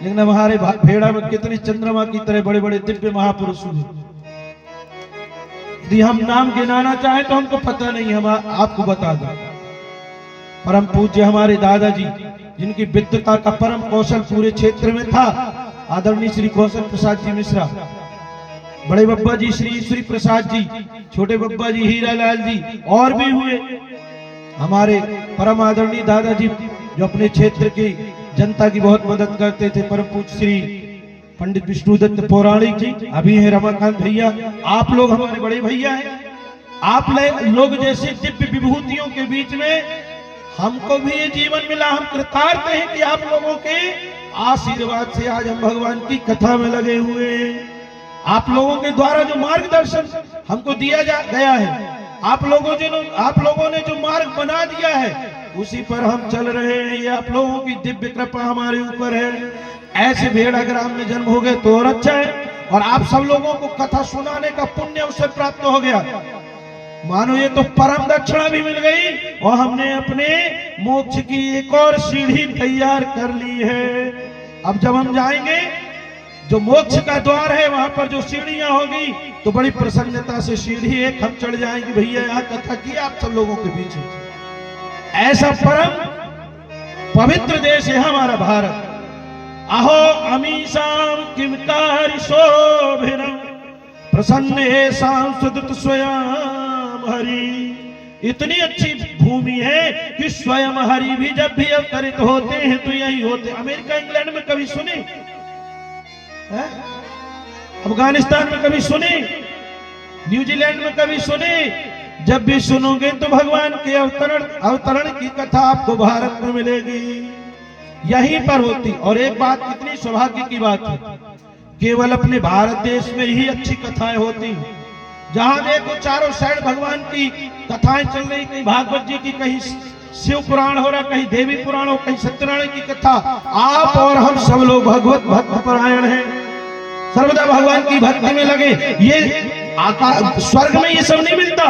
लेकिन हमारे भेड़ा में कितने चंद्रमा की तरह बड़े बड़े दिव्य महापुरुष हुए। यदि हम नाम गिनाना चाहें तो हमको पता नहीं, हम आपको बता दें। परम पूज्य हमारे दादाजी, जिनकी विद्वता का परम कौशल पूरे क्षेत्र में था, आदरणीय श्री कौशल प्रसाद जी मिश्रा, बड़े बब्बा जी श्री ईश्वरी प्रसाद जी, छोटे बब्बा जी हीरालाल जी, और भी हुए। हमारे परम आदरणीय दादाजी जो अपने क्षेत्र की जनता की बहुत मदद करते थे, परम पूज्य श्री पंडित विष्णुदत्त पौराणिक जी, अभी हैं रमाकांत भैया। आप लोग हमारे बड़े भैया हैं। आप लोग जैसे दिव्य विभूतियों के बीच में हमको भी ये जीवन मिला। हम कृतार्थ हैं कि आप लोगों के आशीर्वाद से आज हम भगवान की कथा में लगे हुए हैं। आप लोगों के द्वारा जो मार्गदर्शन हमको दिया गया है, आप लोगों ने जो मार्ग बना दिया है, उसी पर हम चल रहे हैं। ये आप लोगों की दिव्य कृपा हमारे ऊपर है। ऐसे भेड़ा ग्राम में जन्म हो गए तो और अच्छा है, और आप सब लोगों को कथा सुनाने का पुण्य उससे प्राप्त हो गया। मानो ये तो परम दक्षिणा भी मिल गई, और हमने अपने मोक्ष की एक और सीढ़ी तैयार कर ली है। अब जब हम जाएंगे, जो मोक्ष का द्वार है वहां पर जो सीढ़ियां होगी, तो बड़ी प्रसन्नता से सीढ़ी एक हम चढ़ जाएंगे, भैया यहाँ कथा की आप सब लोगों के बीच। ऐसा परम पवित्र देश है हमारा भारत। अहो अमीशाम किमकारी शोभिनम प्रसन्न सांसुदत स्वयं हरि। इतनी अच्छी भूमि है कि स्वयं हरि भी जब भी अवतरित होते हैं तो यही होते। अमेरिका इंग्लैंड में कभी सुने? अफगानिस्तान में कभी सुने? न्यूजीलैंड में कभी सुने? जब भी सुनोगे तो भगवान के अवतरण की कथा आपको भारत में मिलेगी, यहीं पर होती। और एक बात, कितनी सौभाग्य की बात है, केवल अपने भारत देश में ही अच्छी कथाएं होती। जहां देखो चारों साइड भगवान की कथाएं चल रही, कहीं भागवत जी की, कहीं शिव पुराण हो रहा, कहीं देवी पुराण हो, कहीं सत्यनारायण की कथा। आप और हम सब लोग भगवत भक्त परायण हैं, सर्वदा भगवान की भक्ति में लगे। ये स्वर्ग में ये सब नहीं मिलता।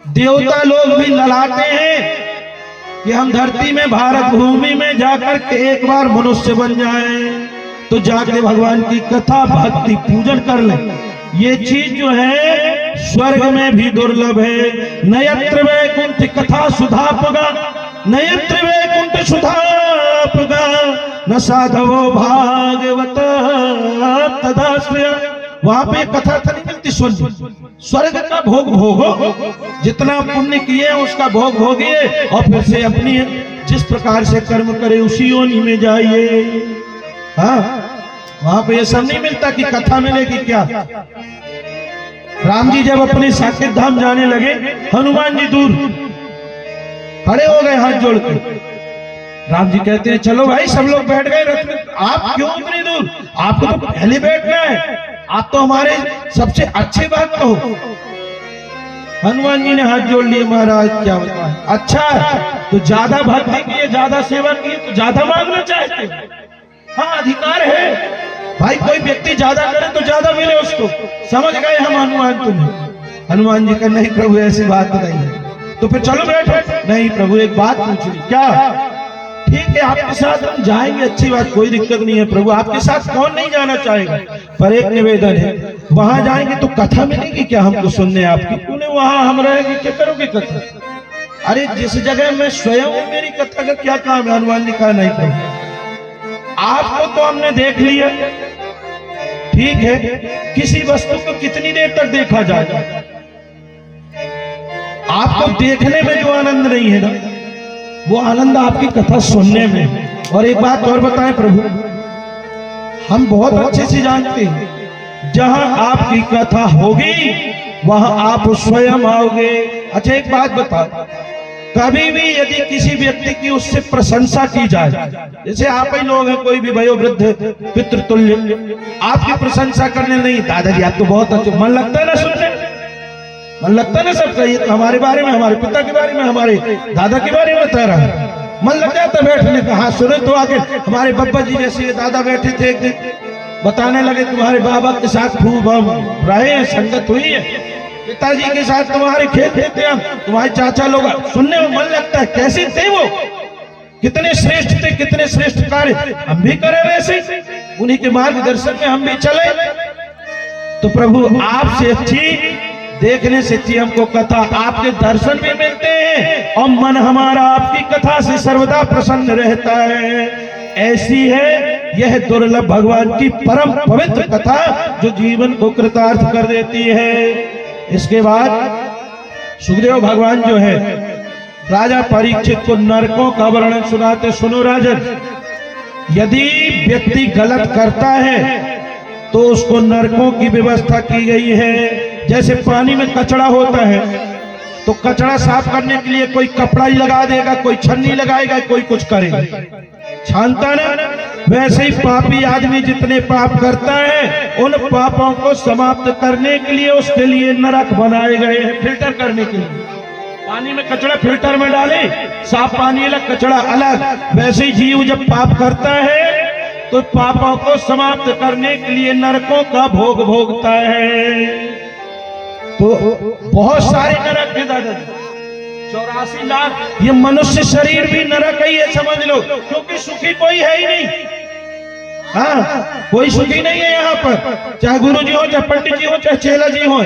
देवता लोग भी ललाटे हैं कि हम धरती में भारत भूमि में जाकर के एक बार मनुष्य बन जाएं, तो जाके भगवान की कथा भक्ति पूजन कर लें। ये चीज जो है स्वर्ग में भी दुर्लभ है। नयत्र वैकुंठ कथा सुधापगा, नयत्र वैकुंठ सुधापगा, न साधवो भागवत तदाश्रय। वहां पे कथा तो नहीं मिलती, स्वर्ग का भोग भोगो, जितना पुण्य किए उसका भोग भोगिए और फिर से अपनी जिस प्रकार से कर्म करे उसी योनि में जाइए। हाँ, वहां पे ये सब नहीं मिलता कि कथा मिलेगी क्या। राम जी जब अपने साकेत धाम जाने लगे, हनुमान जी दूर खड़े हो गए हाथ जोड़ के। राम जी कहते हैं चलो भाई, सब लोग बैठ गए रथ में, आप क्यों उतनी दूर? आपको तो पहले बैठना है, आप तो हमारे सबसे अच्छे भक्त हो। हनुमान जी ने हाथ जोड़ लिए, महाराज क्या बताएं। अच्छा, तो ज्यादा भक्ति किए, ज्यादा सेवा किए तो ज्यादा मांगना चाहते? हाँ, अधिकार है भाई, कोई व्यक्ति ज्यादा करे तो ज्यादा मिले उसको। समझ गए हम हनुमान तुम्हें? हनुमान जी का नहीं प्रभु, ऐसी बात नहीं है। तो फिर चलो बैठो। नहीं प्रभु, एक बात पूछ ली। क्या? ठीक है, आपके साथ हम जाएंगे, अच्छी बात, कोई दिक्कत नहीं है प्रभु, आपके साथ कौन नहीं जाना चाहेगा, पर एक निवेदन है, वहां जाएंगे तो कथा मिलेगी क्या हमको सुनने आपकी? उन्हें वहां हम रहेंगे, क्या करोगे कथा? अरे जिस जगह मैं स्वयं हूं, मेरी कथा का क्या काम है? हनुमान जी कहा नहीं प्रभु, आपको तो हमने देख लिया, ठीक है, किसी वस्तु को कितनी देर तक देखा जाएगा? आपको देखने में जो आनंद नहीं है ना, वो आनंद आपकी कथा सुनने में। और एक बात और बताएं प्रभु, हम बहुत अच्छे से जानते हैं, जहां आपकी कथा होगी वहां आप स्वयं आओगे। अच्छा एक बात बताओ, कभी भी यदि किसी व्यक्ति की उससे प्रशंसा की जाए, जैसे आप ही लोग हैं, कोई भी वयोवृद्ध पितृतुल्य आपकी प्रशंसा करने, नहीं दादाजी आप तो बहुत अच्छे, मन लगता है ना सुनने, मन लगता है ना सबका, ये तो हमारे बारे में, हमारे पिता के बारे में, हमारे दादा के बारे में बता रहा है, मन लग जाता बैठने का। हाँ सुने तो आगे हमारे बब्बा जी जैसे दादा बैठे थे, एक दिन बताने लगे तुम्हारे बाबा के साथ खूब हम रहे हैं, संगत हुई है, पिताजी के साथ तुम्हारे खेलते थे हम, तुम्हारे चाचा लोग, सुनने में मन लगता है कैसे थे वो, कितने श्रेष्ठ थे, कितने श्रेष्ठ कार्य हम भी करें वैसे, उन्हीं के मार्गदर्शन में हम भी चले। तो प्रभु आपसे अच्छी, देखने से अच्छी हमको कथा, आपके दर्शन भी मिलते हैं और मन हमारा आपकी कथा से सर्वदा प्रसन्न रहता है। ऐसी है यह दुर्लभ भगवान की परम पवित्र कथा जो जीवन को कृतार्थ कर देती है। इसके बाद सुखदेव भगवान जो है राजा परीक्षित को नरकों का वर्णन सुनाते, सुनो राजन, यदि व्यक्ति गलत करता है तो उसको नरकों की व्यवस्था की गई है। जैसे पानी में कचरा होता है तो कचरा साफ करने के लिए कोई कपड़ा ही लगा देगा, कोई छन्नी लगाएगा, कोई कुछ करेगा, छानता ना, वैसे ही पापी आदमी जितने पाप करता है उन पापों को समाप्त करने के लिए उसके लिए नरक बनाए गए हैं, फिल्टर करने के लिए। पानी में कचरा फिल्टर में डाले, साफ पानी अलग, कचरा अलग। वैसे ही जीव जब पाप करता है तो पापों को समाप्त करने के लिए नरकों का भोग भोगता है। तो बहुत सारे नरक है दादाजी, 84 लाख, ये मनुष्य शरीर भी नरक ही है समझ लो, क्योंकि सुखी कोई है ही नहीं। हाँ, कोई सुखी नहीं है यहाँ पर, चाहे गुरु जी हो, चाहे पंडित जी हो, चाहे चेला जी हो।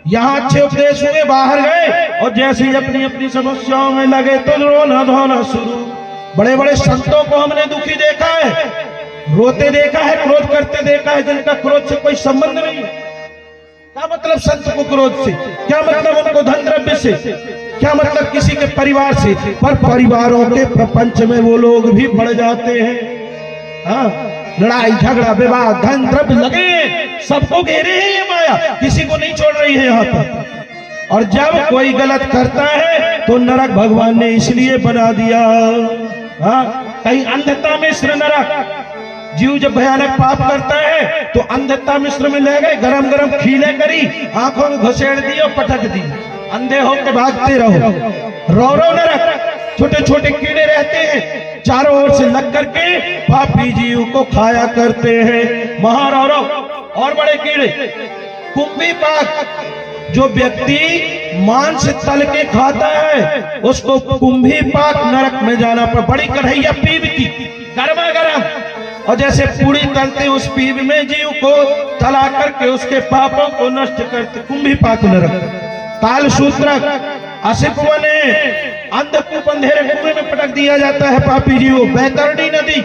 यहाँ अच्छे उपदेश हुए, बाहर गए और जैसे ही अपनी अपनी समस्याओं में लगे तो रोना धोना शुरू। बड़े बड़े संतों को हमने दुखी देखा है, रोते देखा है, क्रोध करते देखा है, जिनका क्रोध से कोई संबंध नहीं है। क्या मतलब संत को क्रोध से, क्या मतलब उनको धन द्रव्य से, क्या मतलब किसी के परिवार से, पर परिवारों के प्रपंच में वो लोग भी बढ़ जाते हैं। हाँ, लड़ाई झगड़ा विवाद धन द्रव्य लगे, सबको घेरे है ये माया, किसी को नहीं छोड़ रही है यहाँ पर। और जब कोई गलत करता है तो नरक भगवान ने इसलिए बना दिया। हाँ, कहीं अंधता मिश्र नरक। जीव जब भयानक पाप करता है तो अंधता मिश्र में ले गए, गरम गरम खीले करी, आंखों में घुसेड़ दी और पटक दी, अंधे होकर भागते रहो। रौरव नरक, छोटे छोटे कीड़े रहते हैं, चारों ओर से लग करके पापी जीव को खाया करते हैं। महारौरव और बड़े कीड़े। कुंभी पाक, जो व्यक्ति मांस तल के खाता है उसको कुंभी पाक नरक में जाना पर। बड़ी कढ़ैया पीप की गर्मा गर्म, और जैसे पूरी तलते उस पीप में जीव को तला करके उसके पापों को नष्ट करते, कुंभी पाक नरक। ताल सूत्रक, असिप बने, अंधकूप अंधेरे कुएं में पटक दिया जाता है पापी जीव। बैतरणी नदी,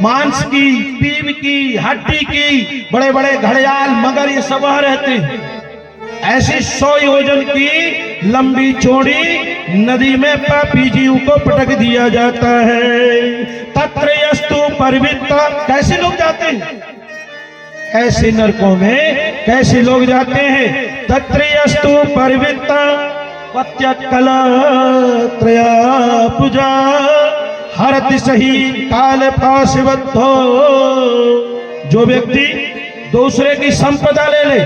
मांस की, पीप की, हड्डी की, बड़े बड़े घड़ियाल मगर ये सब वहां रहते हैं। ऐसी 100 योजन की लंबी चौड़ी नदी में पापी जीव को पटक दिया जाता है। तत्र यस्तु परवित्ता, कैसे लोग जाते हैं ऐसे नरकों में, कैसे लोग जाते हैं। तत्र यस्तु परवित्ता पत्यकला त्रया पूजा हरत सही काल पाशवत्तो। जो व्यक्ति दूसरे की संपदा ले ले,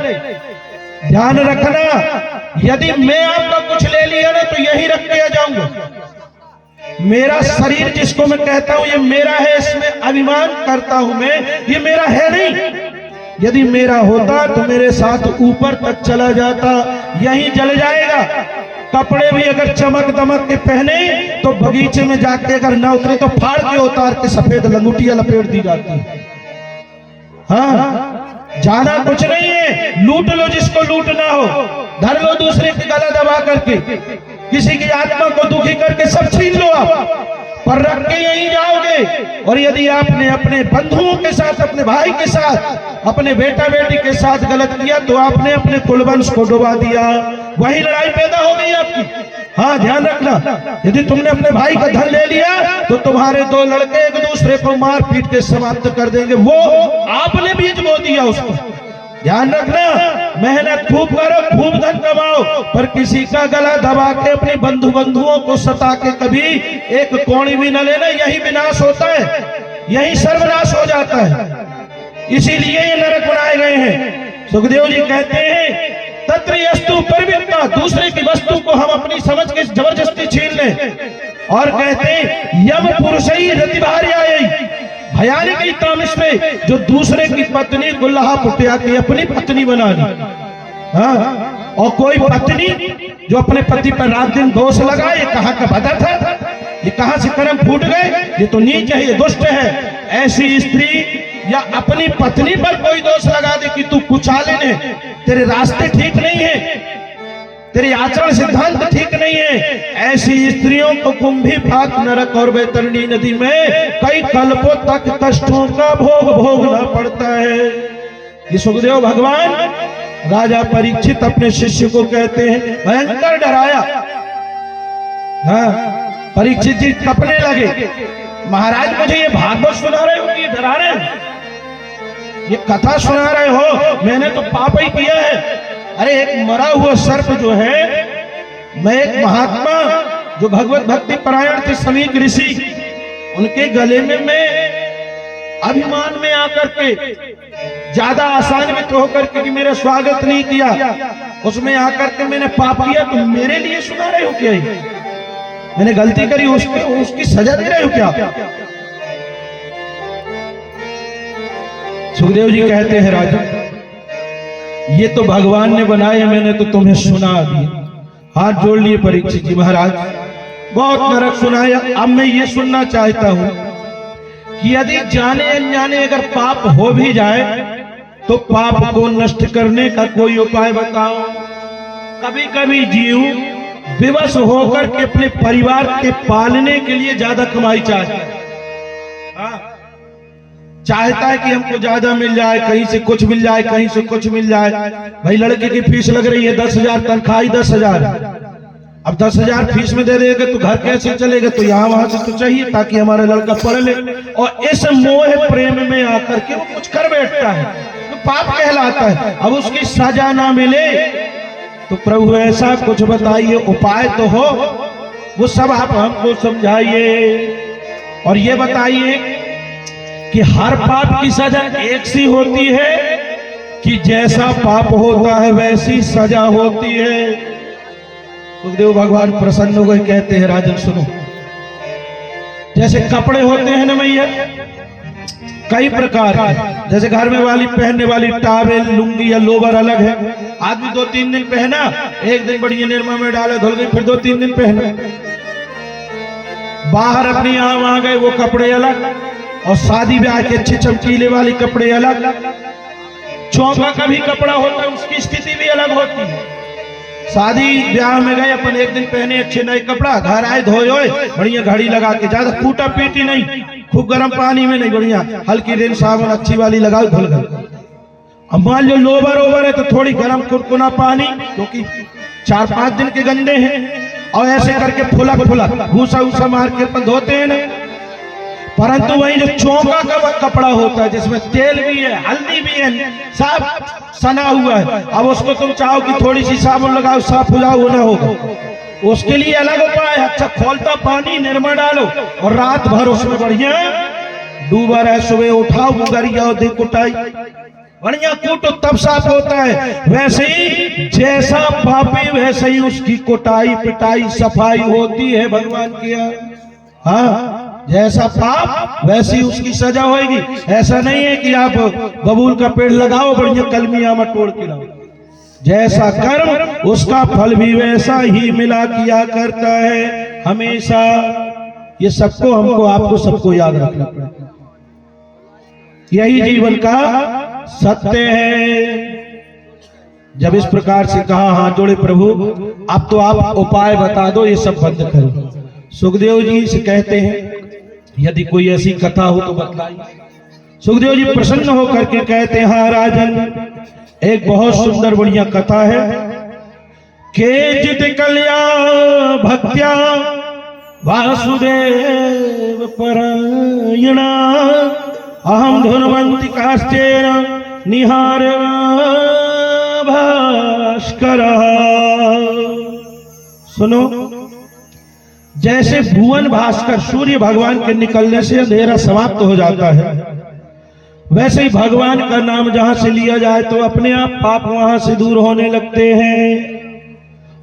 ध्यान रखना, यदि मैं आपका कुछ ले लिया ना तो यही रख के आ जाऊंगा। मेरा शरीर जिसको मैं कहता हूं ये मेरा है, इसमें अभिमान करता हूं मैं, ये मेरा है नहीं। यदि मेरा होता तो मेरे साथ ऊपर तक चला जाता, यहीं जल जाएगा। कपड़े भी अगर चमक दमक के पहने तो बगीचे में जाके अगर ना उतरे तो फाड़ के उतार के सफेद लंगोटियां लपेट दी जाती। हाँ, जाना कुछ नहीं है, लूट लो जिसको लूटना हो, धर लो दूसरे की गला दबा करके, किसी की आत्मा को दुखी करके सब छीन लो आप, पर रख के यहीं जाओगे। और यदि आपने अपने बंधुओं के साथ, अपने भाई के साथ, अपने बेटा बेटी के साथ गलत किया तो आपने अपने कुलवंश को डुबा दिया, वही लड़ाई पैदा हो गई आपकी। हाँ, ध्यान रखना, यदि तुमने अपने भाई का धन ले लिया तो तुम्हारे 2 लड़के एक दूसरे को मार पीट के समाप्त कर देंगे, वो आपने बीज बो दिया उसको। ध्यान रखना, मेहनत खूब करो, खूब धन कमाओ, पर किसी का गला दबा के अपने बंधुओं को सता के कभी एक कौड़ी भी न लेना, यही विनाश होता है, यही सर्वनाश हो जाता है। इसीलिए ये नरक बनाए गए हैं। सुखदेव जी कहते हैं तत्र यस्तु परवित्ता, दूसरे की वस्तु को हम अपनी समझ के जबरदस्ती छीन लें। और कहते हैं यम पुरुषई रतिभार्यायै, भयानक तामस में जो दूसरे की पत्नी गुल्हा पुटिया की अपनी पत्नी बना ली। हाँ, और कोई पत्नी जो अपने पति पर रात दिन दोष लगाए, ये कहाँ का भदा था, ये कहाँ से कर्म फूट गए, ये तो नीच है, ये दुष्ट है। ऐसी स्त्री या अपनी पत्नी पर कोई दोष लगा दे कि तू कुचाले, तेरे रास्ते ठीक नहीं है, तेरी आचरण सिद्धांत ठीक नहीं है, ऐसी स्त्रियों को कुंभी पाक नरक और बैतरणी नदी में कई कल्पों तक कष्टों का भोग भोगना पड़ता है। ये सुखदेव भगवान राजा परीक्षित अपने शिष्य को कहते हैं, भयंकर डराया। हाँ, परीक्षित जी कपने लगे, महाराज मुझे ये भागवत सुना रहे हो कि डरा रहे हो, ये कथा सुना रहे हो, मैंने तो पाप ही किया है। अरे एक मरा हुआ सर्प जो है, मैं एक महात्मा जो भगवत भक्ति परायण थे समीक ऋषि, उनके गले में मैं अभिमान में आकर के ज्यादा आसान्वित होकर के कि मेरा स्वागत नहीं किया, उसमें आकर के मैंने पाप किया, तो मेरे लिए सुना रहे हो क्या? मैंने गलती करी, उसकी सजा दे रहे हो क्या? सुखदेव जी कहते हैं राजा, ये तो भगवान ने बनाए, मैंने तो तुम्हें सुना दिया। हाथ जोड़ लिए परीक्षित जी, महाराज बहुत नरक सुनाया, अब मैं ये सुनना चाहता हूं कि यदि जाने अनजाने अगर पाप हो भी जाए तो पाप को नष्ट करने का कोई उपाय बताओ। कभी कभी जीव विवश होकर के अपने परिवार के पालने के लिए ज्यादा कमाई चाहता है। चाहता है कि हमको ज्यादा मिल जाए, कहीं से कुछ मिल जाए, कहीं से कुछ मिल जाए। भाई लड़के की फीस लग रही है 10,000, तनख्वाही 10,000। अब 10,000 फीस में दे देगा तो घर कैसे चलेगा? तो यहाँ वहां से तो चाहिए ताकि हमारा लड़का पढ़ ले। और इस मोह प्रेम में आकर के वो कुछ कर बैठता है तो पाप कहलाता है। अब उसकी सजा ना मिले तो प्रभु ऐसा कुछ बताइए, उपाय तो हो, वो सब आप हमको समझाइए। और ये बताइए कि हर पाप की सजा एक सी होती है कि जैसा पाप होता है वैसी सजा होती है? सुखदेव भगवान प्रसन्न हो गए, कहते हैं राजन सुनो, जैसे कपड़े होते हैं ना भैया कई प्रकार के, जैसे घर में वाली पहनने वाली टावेल, लुंगी या लोवर अलग है। आदमी 2-3 दिन पहना, एक दिन बढ़िया निरमा में डाला, धुल गई, फिर 2-3 दिन पहना। बाहर अपनी यहाँ वहां गए वो कपड़े अलग, और शादी ब्याह के अच्छे चमकीले वाले कपड़े अलग। चौका का भी कपड़ा होता है, उसकी स्थिति भी अलग होती है। शादी ब्याह में गए अपन, एक दिन पहने अच्छे नए कपड़ा, घर आए धोए बढ़िया घड़ी लगा के, ज्यादा कूटा पीटी नहीं, खूब गर्म पानी में नहीं, बढ़िया हल्की रेन साबुन अच्छी वाली लगाओ, धुल गए। अब मान लो लोबर ओवर है तो थोड़ी गर्म कुनकुना पानी, क्योंकि 4-5 दिन के गंदे हैं, और ऐसे करके फुला भूसा उसा मार के अपन धोते हैं ना। परंतु वही जो चौका का कपड़ा होता है जिसमें तेल भी है, हल्दी भी है, साफ सना हुआ है, अब उसको तुम चाहो कि थोड़ी सी साबुन लगाओ साफ हो जाओ, वो ना होगा। उसके लिए अलग उपाय है। अच्छा खोलता पानी निरमा डालो और रात भर उसमें बढ़िया डूबा रहे, सुबह उठाओ गुगरिया और दे कुटाई, बढ़िया कूटो तब साफ होता है। वैसे ही जैसा पापी वैसे ही उसकी कुटाई पिटाई सफाई होती है भगवान की। हाँ, जैसा पाप वैसी उसकी सजा होगी। ऐसा नहीं है कि आप बबूल का पेड़ लगाओ बढ़िया कलमिया में तोड़ के लाओ। जैसा कर्म उसका फल भी वैसा ही मिला किया करता है हमेशा। ये सबको हमको आपको सबको याद रखना पड़ेगा, यही जीवन का सत्य है। जब इस प्रकार से कहा, हाथ जोड़े प्रभु अब तो आप उपाय बता दो, ये सब बंद करो। सुखदेव जी से कहते हैं यदि कोई ऐसी कथा हो तो बतलाइए। सुखदेव जी प्रसन्न होकर के कहते हैं, हाँ राजन, एक बहुत सुंदर बढ़िया कथा है। के जित कल्या भक्त्या वासुदेव परायणा अहम धुनवंती काश्चेन निहार भास्कर। सुनो, जैसे भुवन भास्कर सूर्य भगवान के निकलने से अंधेरा समाप्त हो जाता है, वैसे ही भगवान का नाम जहां से लिया जाए तो अपने आप पाप वहां से दूर होने लगते हैं।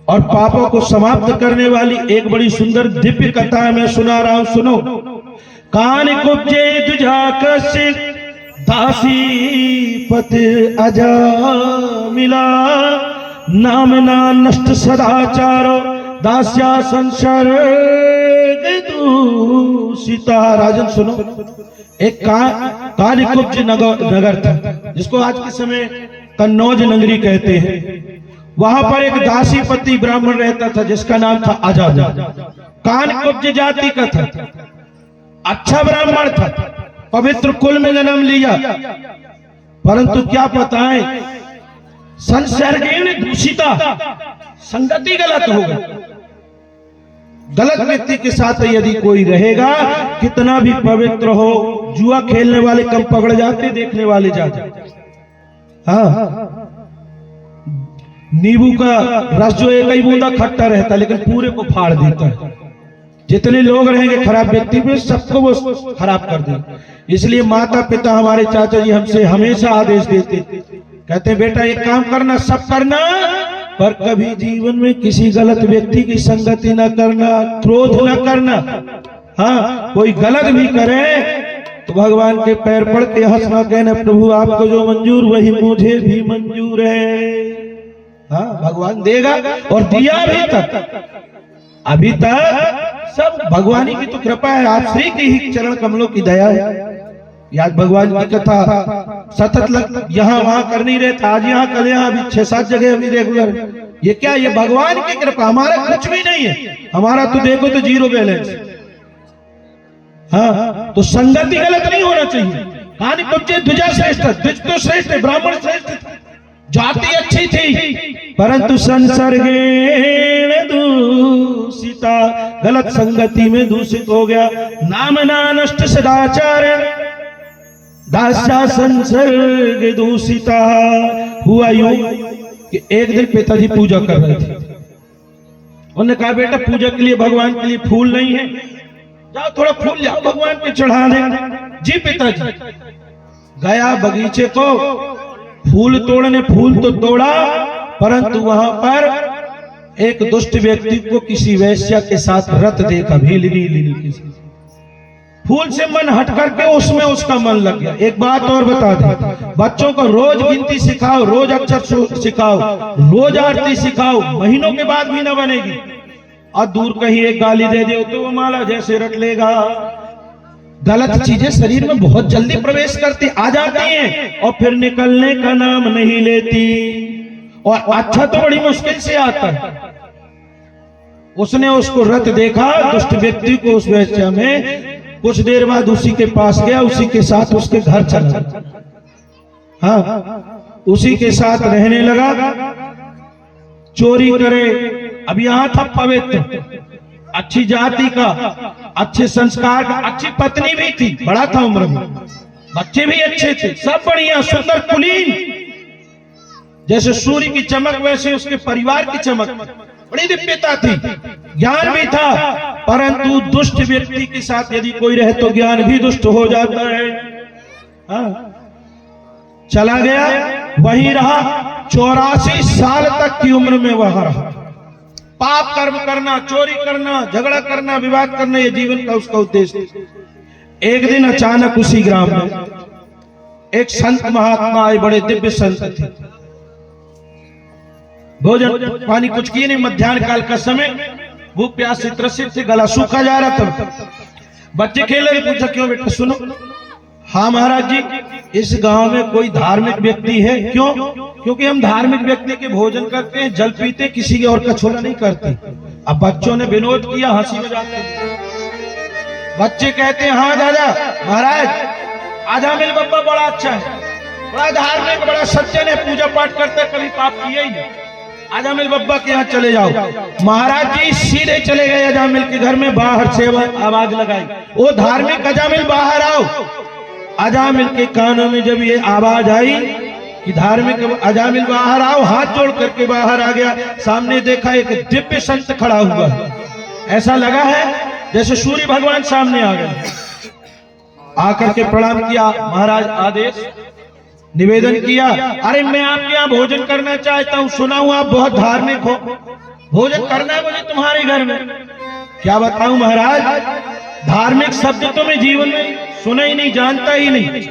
और पापों को समाप्त करने वाली एक बड़ी सुंदर दिव्य कथा मैं सुना रहा हूं, सुनो। कान कुब्जे दुजा कसे दासी पत अजा मिला, नाम ना नष्ट सदाचारो दास्या संसर्ग दूषिता। राजन सुनो, एक कानिकुब्ज नगर था जिसको आज के समय कन्नौज नगरी कहते हैं। वहां पर एक दासीपति ब्राह्मण रहता था जिसका नाम था आजाद। कानिकुब्ज जाति का था, अच्छा ब्राह्मण था, पवित्र कुल में जन्म लिया, परंतु क्या पता है संसर्गेण दूषिता, संगति गलत हो गई। गलत व्यक्ति के साथ यदि कोई रहेगा, कितना भी पवित्र हो, जुआ खेलने वाले कम पकड़ जाते, देखने वाले जाते। हाँ, नींबू का रस जो एक ही बूंदा खट्टा रहता लेकिन पूरे को फाड़ देता है। जितने लोग रहेंगे खराब व्यक्ति में, सबको वो खराब कर देंगे। इसलिए माता पिता हमारे चाचा जी हमसे हमेशा आदेश देते, कहते बेटा एक काम करना, सब करना, पर कभी जीवन में किसी गलत व्यक्ति की संगति न करना, क्रोध न करना। हाँ, कोई गलत भी करे तो भगवान के पैर पड़ के हंसना, कहना प्रभु आपको जो मंजूर वही मुझे भी मंजूर है। हाँ, भगवान देगा और दिया भी तक। अभी तक सब भगवान की तो कृपा है, आप श्री के ही चरण कमलों की दया है। आज भगवान की कथा सतत लग यहाँ वहां कर नहीं रहे थे, आज यहाँ कल यहाँ, अभी 6-7 जगह अभी रेगुलर। ये क्या, ये भगवान की कृपा, हमारा कुछ भी नहीं है, हमारा तो देखो तो 0 बैलेंस। हाँ, तो संगति गलत नहीं होना चाहिए। कहानी तुझे द्विजा श्रेष्ठ, द्विज तो श्रेष्ठ है, ब्राह्मण श्रेष्ठ, जाति अच्छी थी, परंतु संसर्गेण दूषिता, गलत संगति में दूषित हो गया। नाम ना नष्ट सदाचार, दास्या संसर्ग दूषिता। हुआ यूं कि एक दिन पिताजी पूजा कर रहे थे, उन्होंने कहा बेटा पूजा के लिए भगवान के लिए फूल नहीं है, जाओ थोड़ा फूल लाओ भगवान पे चढ़ा दे। जी पिताजी। गया बगीचे को फूल तोड़ने, फूल तो तोड़ा, परंतु वहां पर एक दुष्ट व्यक्ति को किसी वैश्या के साथ रत देखा, भीलनी किसी। फूल से मन हट करके उसमें उसका मन लग गया। एक बात और बता दे, बच्चों को रोज गिनती सिखाओ, रोज अक्षर सिखाओ, रोज आरती सिखाओ, महीनों के बाद भी न बनेगी। और दूर कहीं एक गाली दे दो तो वो माला जैसे रट लेगा। गलत चीजें शरीर में बहुत जल्दी प्रवेश करती आ जाती हैं और फिर निकलने का नाम नहीं लेती। और अच्छा तो बड़ी मुश्किल से आता है। उसने उसको रत देखा, दुष्ट व्यक्ति को, उस वैश्या में। कुछ देर बाद उसी के पास गया, उसी के साथ उसके घर चला, हाँ उसी के साथ रहने लगा, चोरी करे। अब यहां था पवित्र, अच्छी जाति का, अच्छे संस्कार का, अच्छी पत्नी भी थी, बड़ा था उम्र में, बच्चे भी अच्छे थे, सब बढ़िया सुंदर कुलीन, जैसे सूर्य की चमक वैसे उसके परिवार की चमक, बड़ी दिव्यता थी, ज्ञान भी था। परंतु दुष्ट व्यक्ति के साथ यदि कोई रहे तो ज्ञान भी दुष्ट हो जाता है। हाँ। चला गया, वहीं रहा, 84 साल तक की उम्र में वहां रहा। पाप कर्म करना, चोरी करना, झगड़ा करना, विवाद करना, ये जीवन का उसका उद्देश्य। एक दिन अचानक उसी ग्राम में एक संत महात्मा आए, बड़े दिव्य संत थे। भोजन पानी कुछ किए नहीं, मध्याह्न काल का समय, भूख प्यास से त्रसित थे, गला सूखा जा रहा था। बच्चे खेल रहे, पूछा क्यों बेटा, सुनो। हाँ महाराज जी, इस गांव में कोई धार्मिक व्यक्ति है? क्यों? क्योंकि हम धार्मिक व्यक्ति के भोजन करते हैं, जल पीते, किसी की और का छोला नहीं करते। अब बच्चों ने विनोद किया, हंसी मजाक। बच्चे कहते हैं हाँ दादा महाराज, आजामिल बाबा बड़ा अच्छा है, बड़ा धार्मिक, बड़ा सज्जन है, पूजा पाठ करते, कभी पाप किया ही नहीं, आजामिल बाबा के यहाँ चले जाओ। महाराज जी सीधे चले गए अजामिल के घर में, बाहर से आवाज लगाई, ओ धार्मिक अजामिल बाहर आओ। अजामिल के कानों में जब ये आवाज आई कि धार्मिक अजामिल बाहर आओ, हाथ जोड़ करके बाहर आ गया। सामने देखा एक दिव्य संत खड़ा हुआ है, ऐसा लगा है जैसे सूर्य भगवान सामने आ गए। आकर के प्रणाम किया, महाराज आदेश, निवेदन किया, अरे मैं आपके यहाँ भोजन करना चाहता हूँ, सुना हूँ आप बहुत धार्मिक हो, भोजन करना है मुझे तुम्हारे घर में। क्या बताऊं महाराज, धार्मिक शब्द तो मैं जीवन में सुना ही नहीं, जानता ही नहीं,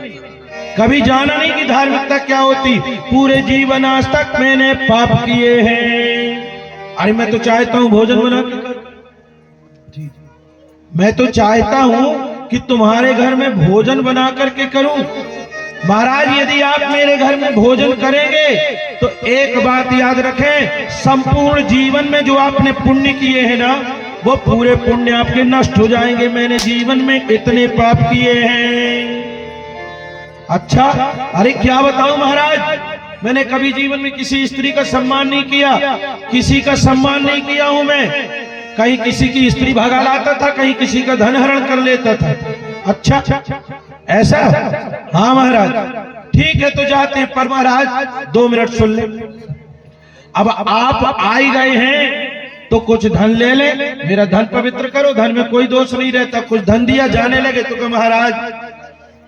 कभी जाना नहीं कि धार्मिकता क्या होती। पूरे जीवन आज तक मैंने पाप किए हैं। अरे मैं तो चाहता हूं भोजन बना के कर, मैं तो चाहता हूं कि तुम्हारे घर में भोजन बना करके करूं। महाराज यदि आप मेरे घर में भोजन करेंगे तो एक बात याद रखें, संपूर्ण जीवन में जो आपने पुण्य किए हैं ना, वो पूरे पुण्य आपके नष्ट हो जाएंगे। मैंने जीवन में इतने पाप किए हैं। अच्छा, अरे क्या बताऊं महाराज, मैंने कभी जीवन में किसी स्त्री का सम्मान नहीं किया, किसी का सम्मान नहीं किया हूं मैं। कहीं किसी की स्त्री भगा लाता था, कहीं किसी का धन हरण कर लेता था। अच्छा ऐसा? हाँ महाराज, ठीक है तो जाते हैं, पर महाराज 2 मिनट सुन ले। अब आप आ ही गए हैं तो कुछ धन ले ले, मेरा धन पवित्र करो, धन में कोई दोष नहीं रहता। कुछ धन दिया, जाने लगे तो कहा महाराज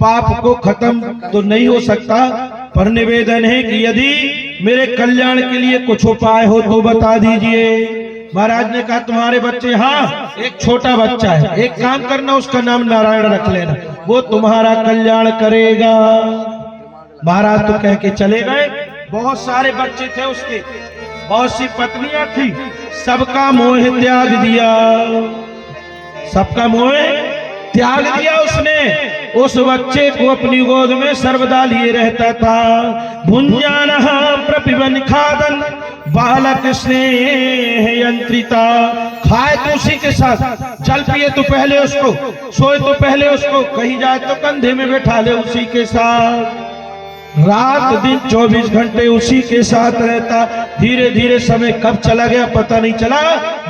पाप को खत्म तो नहीं हो सकता, पर निवेदन है कि यदि मेरे कल्याण के लिए कुछ उपाय हो तो बता दीजिए। महाराज ने कहा तुम्हारे बच्चे, हाँ एक छोटा बच्चा है, एक काम करना उसका नाम नारायण रख लेना, वो तुम्हारा कल्याण करेगा। महाराज तो कह के चले गए। बहुत सारे बच्चे थे उसके, बहुत सी पत्नियां थी, सबका मोह त्याग दिया। सबका मोह त्याग दिया उसने। उस बच्चे को अपनी गोद में सर्वदा लिए रहता था। भुंजानः प्रपिबन खादन बालक स्नेह यंत्रिता। खाए तो उसी के साथ, जल पिए तो पहले उसको, सोए तो पहले उसको, कहीं जाए तो कंधे में बैठा ले उसी के साथ। रात दिन 24 घंटे उसी के साथ रहता। धीरे धीरे समय कब चला गया पता नहीं चला।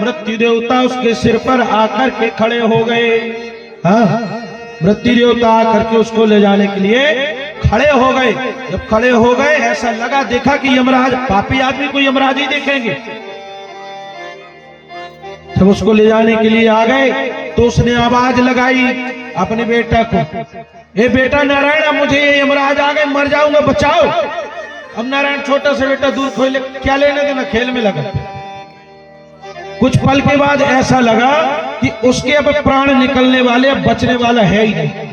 मृत्यु देवता उसके सिर पर आकर के खड़े हो गए। हाँ, मृत्यु देवता आकर के उसको ले जाने के लिए खड़े हो गए। जब खड़े हो गए ऐसा लगा, देखा कि यमराज, पापी आदमी को यमराज ही देखेंगे। जब उसको ले जाने के लिए आ गए तो उसने आवाज लगाई अपने बेटा को, ए बेटा नारायण, अब मुझे ये यमराज आ गए, मर जाऊंगा, बचाओ। अब नारायण छोटा सा बेटा दूर खोले, क्या लेने देना, खेल में लगा। कुछ पल के बाद ऐसा लगा कि उसके अब प्राण निकलने वाले, अब बचने वाला है ही नहीं।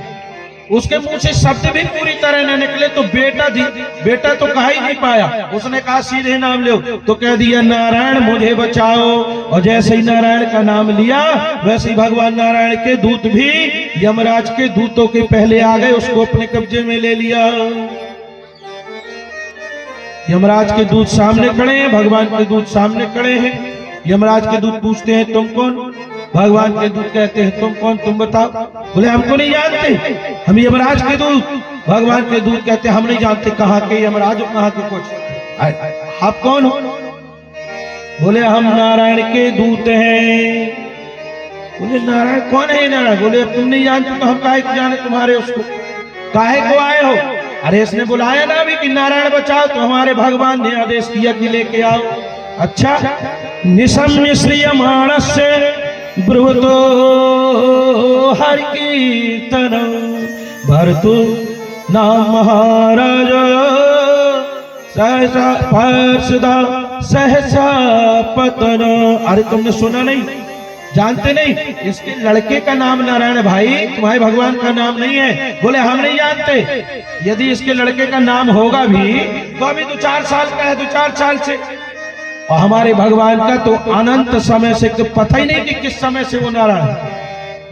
उसके मुंह से शब्द भी पूरी तरह न निकले तो बेटा तो कहा ही नहीं पाया। उसने कहा सीधे नाम लो, तो कह दिया नारायण मुझे बचाओ। और जैसे ही नारायण का नाम लिया वैसे ही भगवान नारायण के दूत भी यमराज के दूतों के पहले आ गए, उसको अपने कब्जे में ले लिया। यमराज के दूत सामने खड़े हैं, भगवान के दूत सामने खड़े हैं। यमराज के दूत पूछते हैं तुम कौन? भगवान के दूत कहते हैं तुम कौन, तुम बताओ। बोले हमको नहीं जानते, हम यमराज के दूत। भगवान के दूत कहते हैं हम नहीं जानते कहाँ के यमराज हो, कहाँ के कुछ। आप कौन हो? बोले हम नारायण के दूत हैं। बोले नारायण कौन है नारायण? बोले अब तुम नहीं जानते तो हम काहे को जाने तुम्हारे उसको, काहे को आए हो? अरे इसने बुलाया ना अभी कि नारायण बचाओ, तो हमारे भगवान ने आदेश किया कि लेके आओ। अच्छा, निशम्य श्रियमाणस्य ब्रुवतो हरि कीर्तन भरतु नाम महाराज सहसा पर्षदा सहसा पतन। अरे तुमने सुना नहीं, जानते नहीं? इसके लड़के का नाम नारायण भाई, तुम्हारे भगवान का नाम नहीं है। बोले हम नहीं जानते। यदि इसके लड़के का नाम होगा भी तो अभी 2-4 साल का है, 2-4 साल से। और हमारे भगवान का तो अनंत समय से, तो पता ही नहीं कि किस समय से वो नारायण।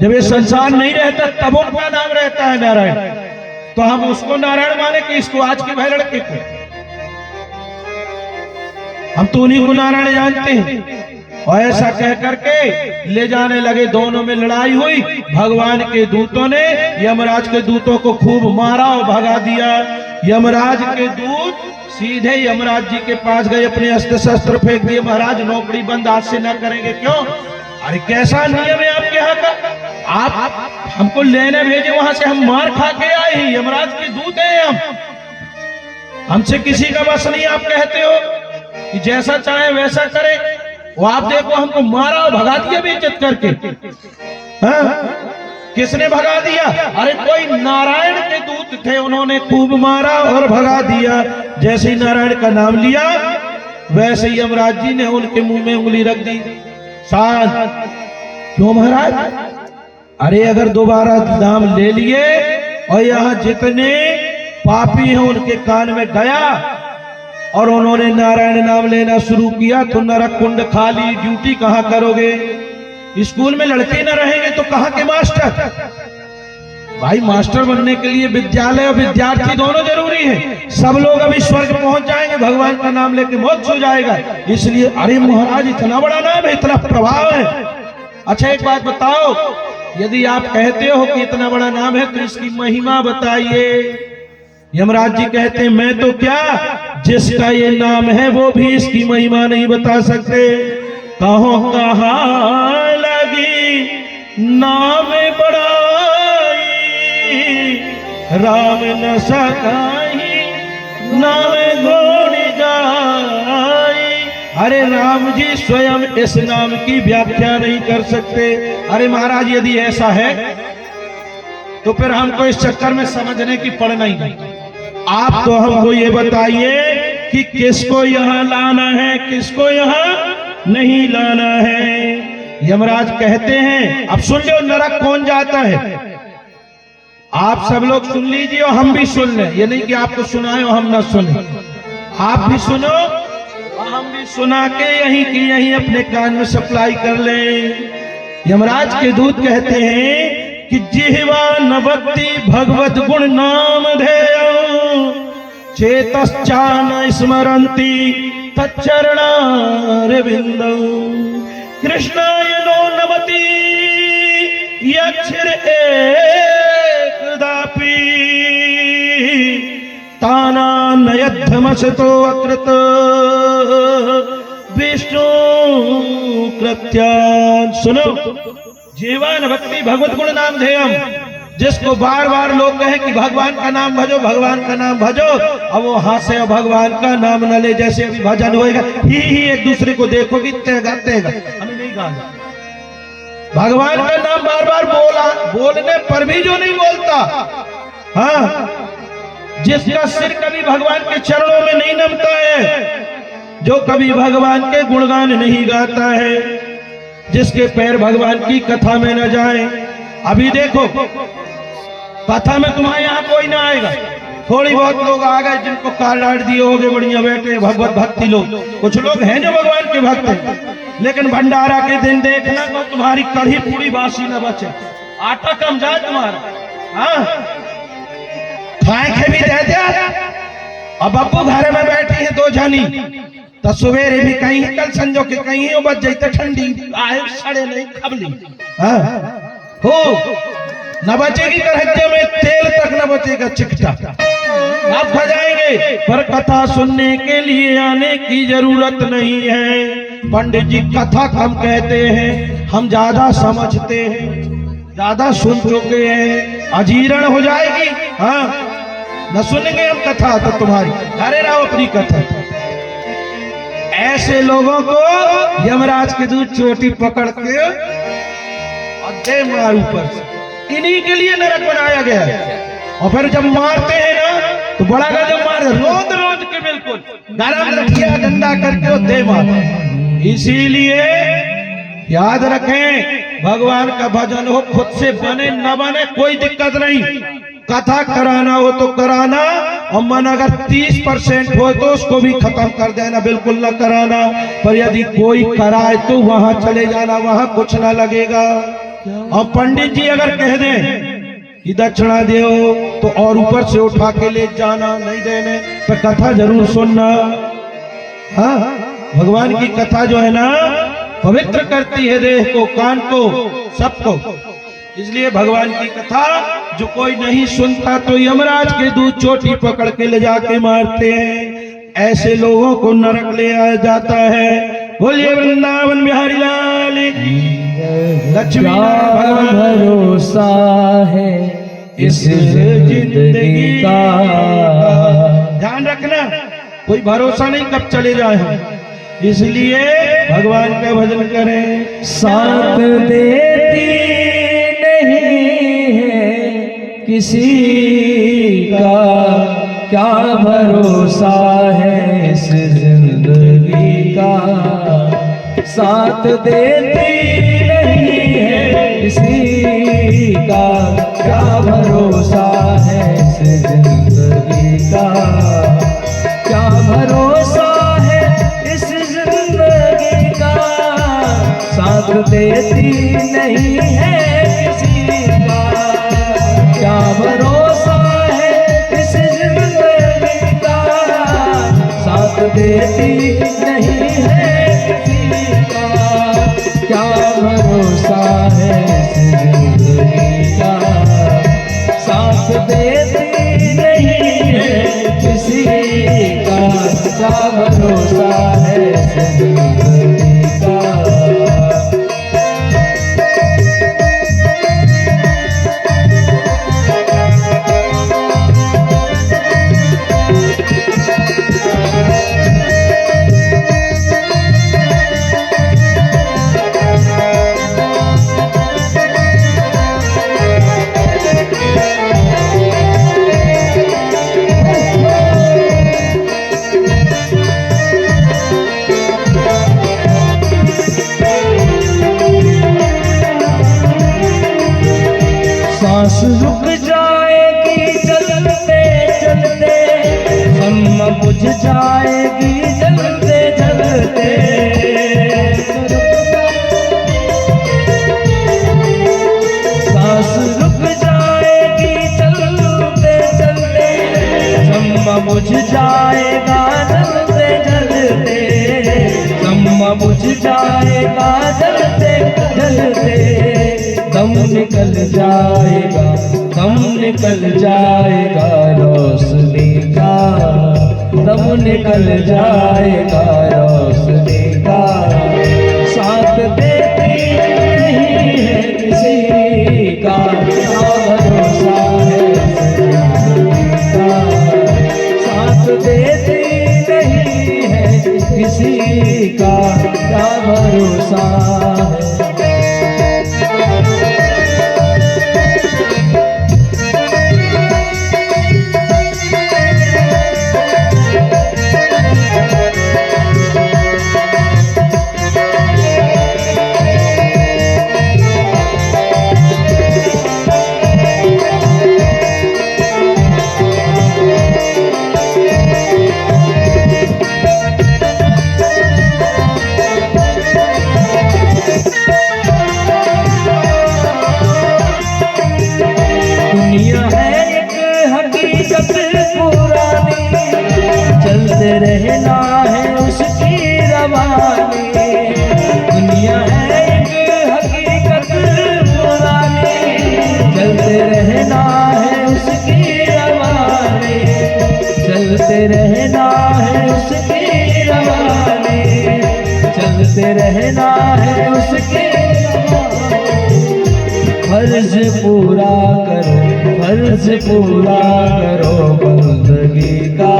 जब ये संसार नहीं रहता तब उनका नाम रहता है नारायण। तो हम उसको नारायण माने कि इसको, आज के भाई लड़के को? हम तो उन्हीं को नारायण जानते हैं। और ऐसा कह करके ले जाने लगे। दोनों में लड़ाई हुई। भगवान के दूतों ने यमराज के दूतों को खूब मारा और भगा दिया। यमराज के दूत सीधे यमराज जी के पास गए, अपने अस्त्र शस्त्र फेंक दिए। महाराज नौकरी बंद, आज से न करेंगे। क्यों? अरे कैसा नियम है आपके यहाँ का? आप हमको लेने भेजे, वहां से हम मार खा के आए हैं, यमराज के दूत हैं हम, हमसे किसी का बस नहीं। आप कहते हो कि जैसा चाहे वैसा करे। वो आप देखो हमको मारा और भगा दिया बेइज्जत करके। हाँ? किसने भगा दिया? अरे कोई नारायण के दूत थे, उन्होंने खूब मारा और भगा दिया। जैसे ही नारायण का नाम लिया वैसे ही यमराज जी ने उनके मुंह में उंगली रख दी। शांत। क्यों महाराज? अरे अगर दोबारा नाम ले लिए और यहाँ जितने पापी हैं उनके कान में गया और उन्होंने नारायण नाम लेना शुरू किया तो नरक कुंड खाली, ड्यूटी कहाँ करोगे? स्कूल में लड़के न रहेंगे तो कहाँ के मास्टर? भाई मास्टर बनने के लिए विद्यालय और विद्यार्थी दोनों जरूरी है। सब लोग अभी स्वर्ग पहुंच जाएंगे, भगवान का नाम लेके मोक्ष हो जाएगा। इसलिए अरे महाराज इतना बड़ा नाम है, इतना प्रभाव है। अच्छा एक बात बताओ, यदि आप कहते हो कि इतना बड़ा नाम है तो इसकी महिमा बताइए। यमराज जी कहते हैं मैं तो क्या, जिसका ये नाम है वो भी इसकी महिमा नहीं बता सकते। कहाँ लगी नाम बड़ाई, राम न सकाई नाम गोड़ जाई। अरे राम जी स्वयं इस नाम की व्याख्या नहीं कर सकते। अरे महाराज यदि ऐसा है तो फिर हमको इस चक्कर में समझने की पड़ना ही नहीं। आप तो हमको ये बताइए कि किसको यहाँ लाना है, किसको यहाँ नहीं लाना है। यमराज कहते हैं, अब सुन लो नरक कौन जाता है। आप सब लोग सुन लीजिए और हम भी सुन लें। ये नहीं कि आपको सुनाए और हम ना सुने। आप भी सुनो और हम भी सुना के यहीं की यहीं अपने कान में सप्लाई कर लें। यमराज के दूत कहते हैं कि जिह्वा नवति भगवत गुण नाम धेय चेतश्चान स्मरन्ति तच्चरणारविन्दौ कृष्णाय नो नमति यक्षिर एकदापि तानान्नयद्धमसतो अकृत विष्णु कृत्यान्। सुनो, जीवन भक्ति भगवत गुण नाम ध्येयम, जिसको बार बार लोग कहे कि भगवान का नाम भजो, भगवान का नाम भजो, अब वो हाथ से भगवान का नाम न ले। जैसे अभी भजन होएगा ही एक दूसरे को देखोगी तेगा तेगा, हमें नहीं गाना। भगवान का नाम बार बार बोलने पर भी जो नहीं बोलता, हाँ, जिसका सिर कभी भगवान के चरणों में नहीं नमता है, जो कभी भगवान के गुणगान नहीं गाता है, जिसके पैर भगवान की कथा में न जाए। अभी देखो कथा में तुम्हारे यहाँ कोई ना आएगा, थोड़ी बहुत लोग आ गए जिनको कार्ड दिए होगे, बढ़िया बैठे भगवत भक्ति लोग, कुछ लोग हैं जो भगवान के भक्त हैं, लेकिन भंडारा के दिन देखना तो तुम्हारी कढ़ी पूरी बासी न बचे, आटा कम जाए तुम्हारा, हाँ, खाए भी दे दिया। अब अब्बू घर में बैठी है दो जनी, तो सवेरे भी कहीं कल संजो के कहीं बच जाते ठंडी आए सड़े नहीं खबली, हाँ हो न बचेगी करहत्ते में तेल तक न बचेगा चिकटा, आप खा जाएंगे। पर कथा सुनने के लिए आने की जरूरत नहीं है। पंडित जी कथा कम कहते हैं, हम ज्यादा समझते हैं, ज्यादा सुन चुके हैं, अजीर्ण हो जाएगी, हाँ न सुनेंगे हम कथा तो तुम्हारी, घरे रहो अपनी कथा। ऐसे लोगों को यमराज के दूत चोटी पकड़ के और दे मार ऊपर से, इन्हीं के लिए नरक बनाया गया है। और फिर जब मारते हैं ना तो बड़ा गजब मार, रोज रोज के बिल्कुल गरम रखिया डंडा करके दे मार। इसीलिए याद रखें, भगवान का भजन हो, खुद से बने न बने कोई दिक्कत नहीं, कथा कराना हो तो कराना, और मन अगर 30% हो तो उसको भी खत्म कर देना, बिल्कुल न कराना। पर यदि कोई कराए तो वहां चले जाना, वहां कुछ ना लगेगा। और पंडित जी अगर कह दें कि दक्षिणा दो तो और ऊपर से उठा के ले जाना, नहीं देने पर कथा जरूर सुनना। हाँ, भगवान की कथा जो है ना पवित्र करती है देह को, कान को, सबको। इसलिए भगवान की कथा जो कोई नहीं सुनता तो यमराज के दूत चोटी पकड़ के ले जाके मारते हैं। ऐसे लोगों को नरक ले आया जाता है। बोलिए वृंदावन बिहारी लाल की, लक्ष्मी भगवान भरोसा है इस जिंदगी का। ध्यान रखना, कोई भरोसा नहीं कब चले जाए हम, इसलिए भगवान का भजन करें। साथ देती नहीं है किसी का, क्या भरोसा है इस जिंदगी का। साथ देती नहीं है किसी का, क्या भरोसा है इस जिंदगी का। क्या भरोसा है इस जिंदगी का, साथ देती नहीं है किसी का। क्या भरोसा है इस जिंदगी का, साथ देती नहीं है किसी का। क्या भरोसा है इस जिंदगी का, साथ देती नहीं है किसी का। क्या भरोसा है इस जिंदगी का। बुझ जाएगा जलते जलते, दम निकल जाएगा, दम निकल जाएगा रोशनी का, दम निकल जाएगा रोशनी का। साथ देती नहीं है किसी का, क्या भरोसा है जिंदगी का। साथ देती नहीं है किसी का, क्या भरोसा है। दुनिया है एक हकीकत पुरानी, चलते रहना है उसकी रवानी। दुनिया है एक हकीकत पुरानी, चलते रहना है उसकी रवानी, चलते रहना है उसकी रवानी, चलते रहना है उसकी रवानी। फर्ज पूरा करो, फर्ज पूरा करो बंदगी का,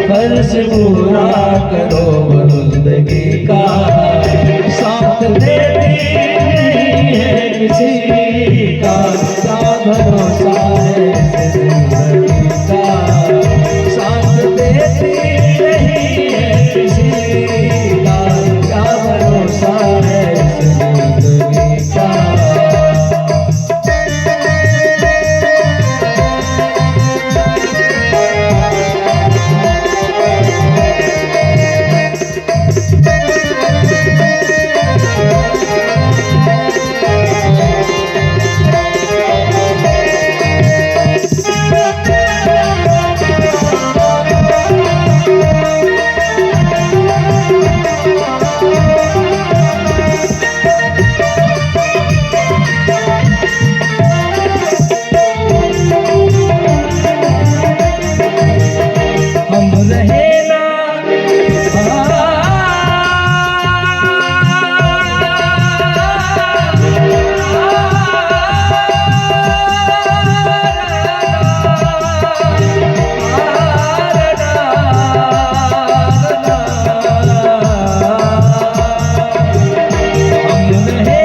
फर्ज पूरा करो बंदगी का। साथ देती नहीं है किसी का, क्या भरोसा है जिंदगी का। साथ देती नहीं है किसी का, क्या भरोसा है जिंदगी का। हम रहे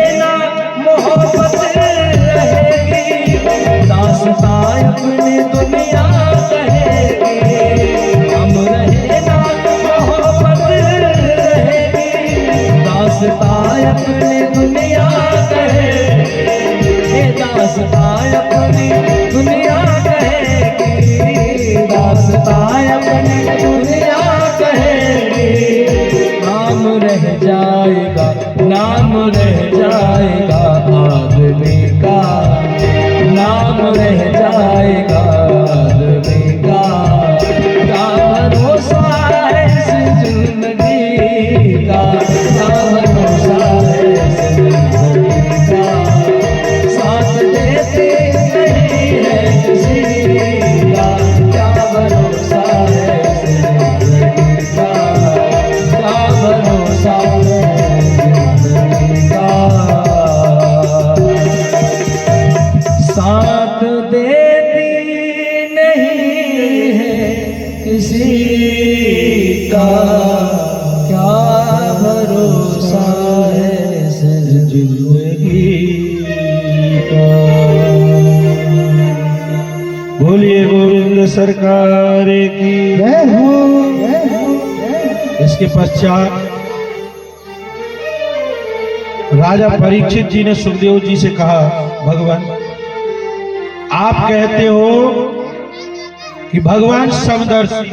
ना मोहब्बत रहेगी, दास्तां अपनी दुनिया कहेगी। हम रहे ना मोहब्बत रहेगी, दास्तां अपनी दुनिया कहेगी, दास्तां अपनी दुनिया कहेगी, दास्तां अपनी दुनिया कहेगी। नाम रह जाएगा, नाम रह जाएगा आदमी का, नाम रह जाएगा आदमी का। क्या भरोसा है इस जिंदगी का, क्या भरोसा है इस जिंदगी का। साथ देते नहीं है किसी का, क्या भरोसा है इस जिंदगी का, क्या भरोसा है जिंदगी का। साथ देती नहीं है किसी का, क्या भरोसा है इस जिंदगी का। बोलिए गोविंद सरकार की। इसके पश्चात राजा परीक्षित जी ने सुखदेव जी से कहा, भगवान आप कहते हो कि भगवान समदर्शी,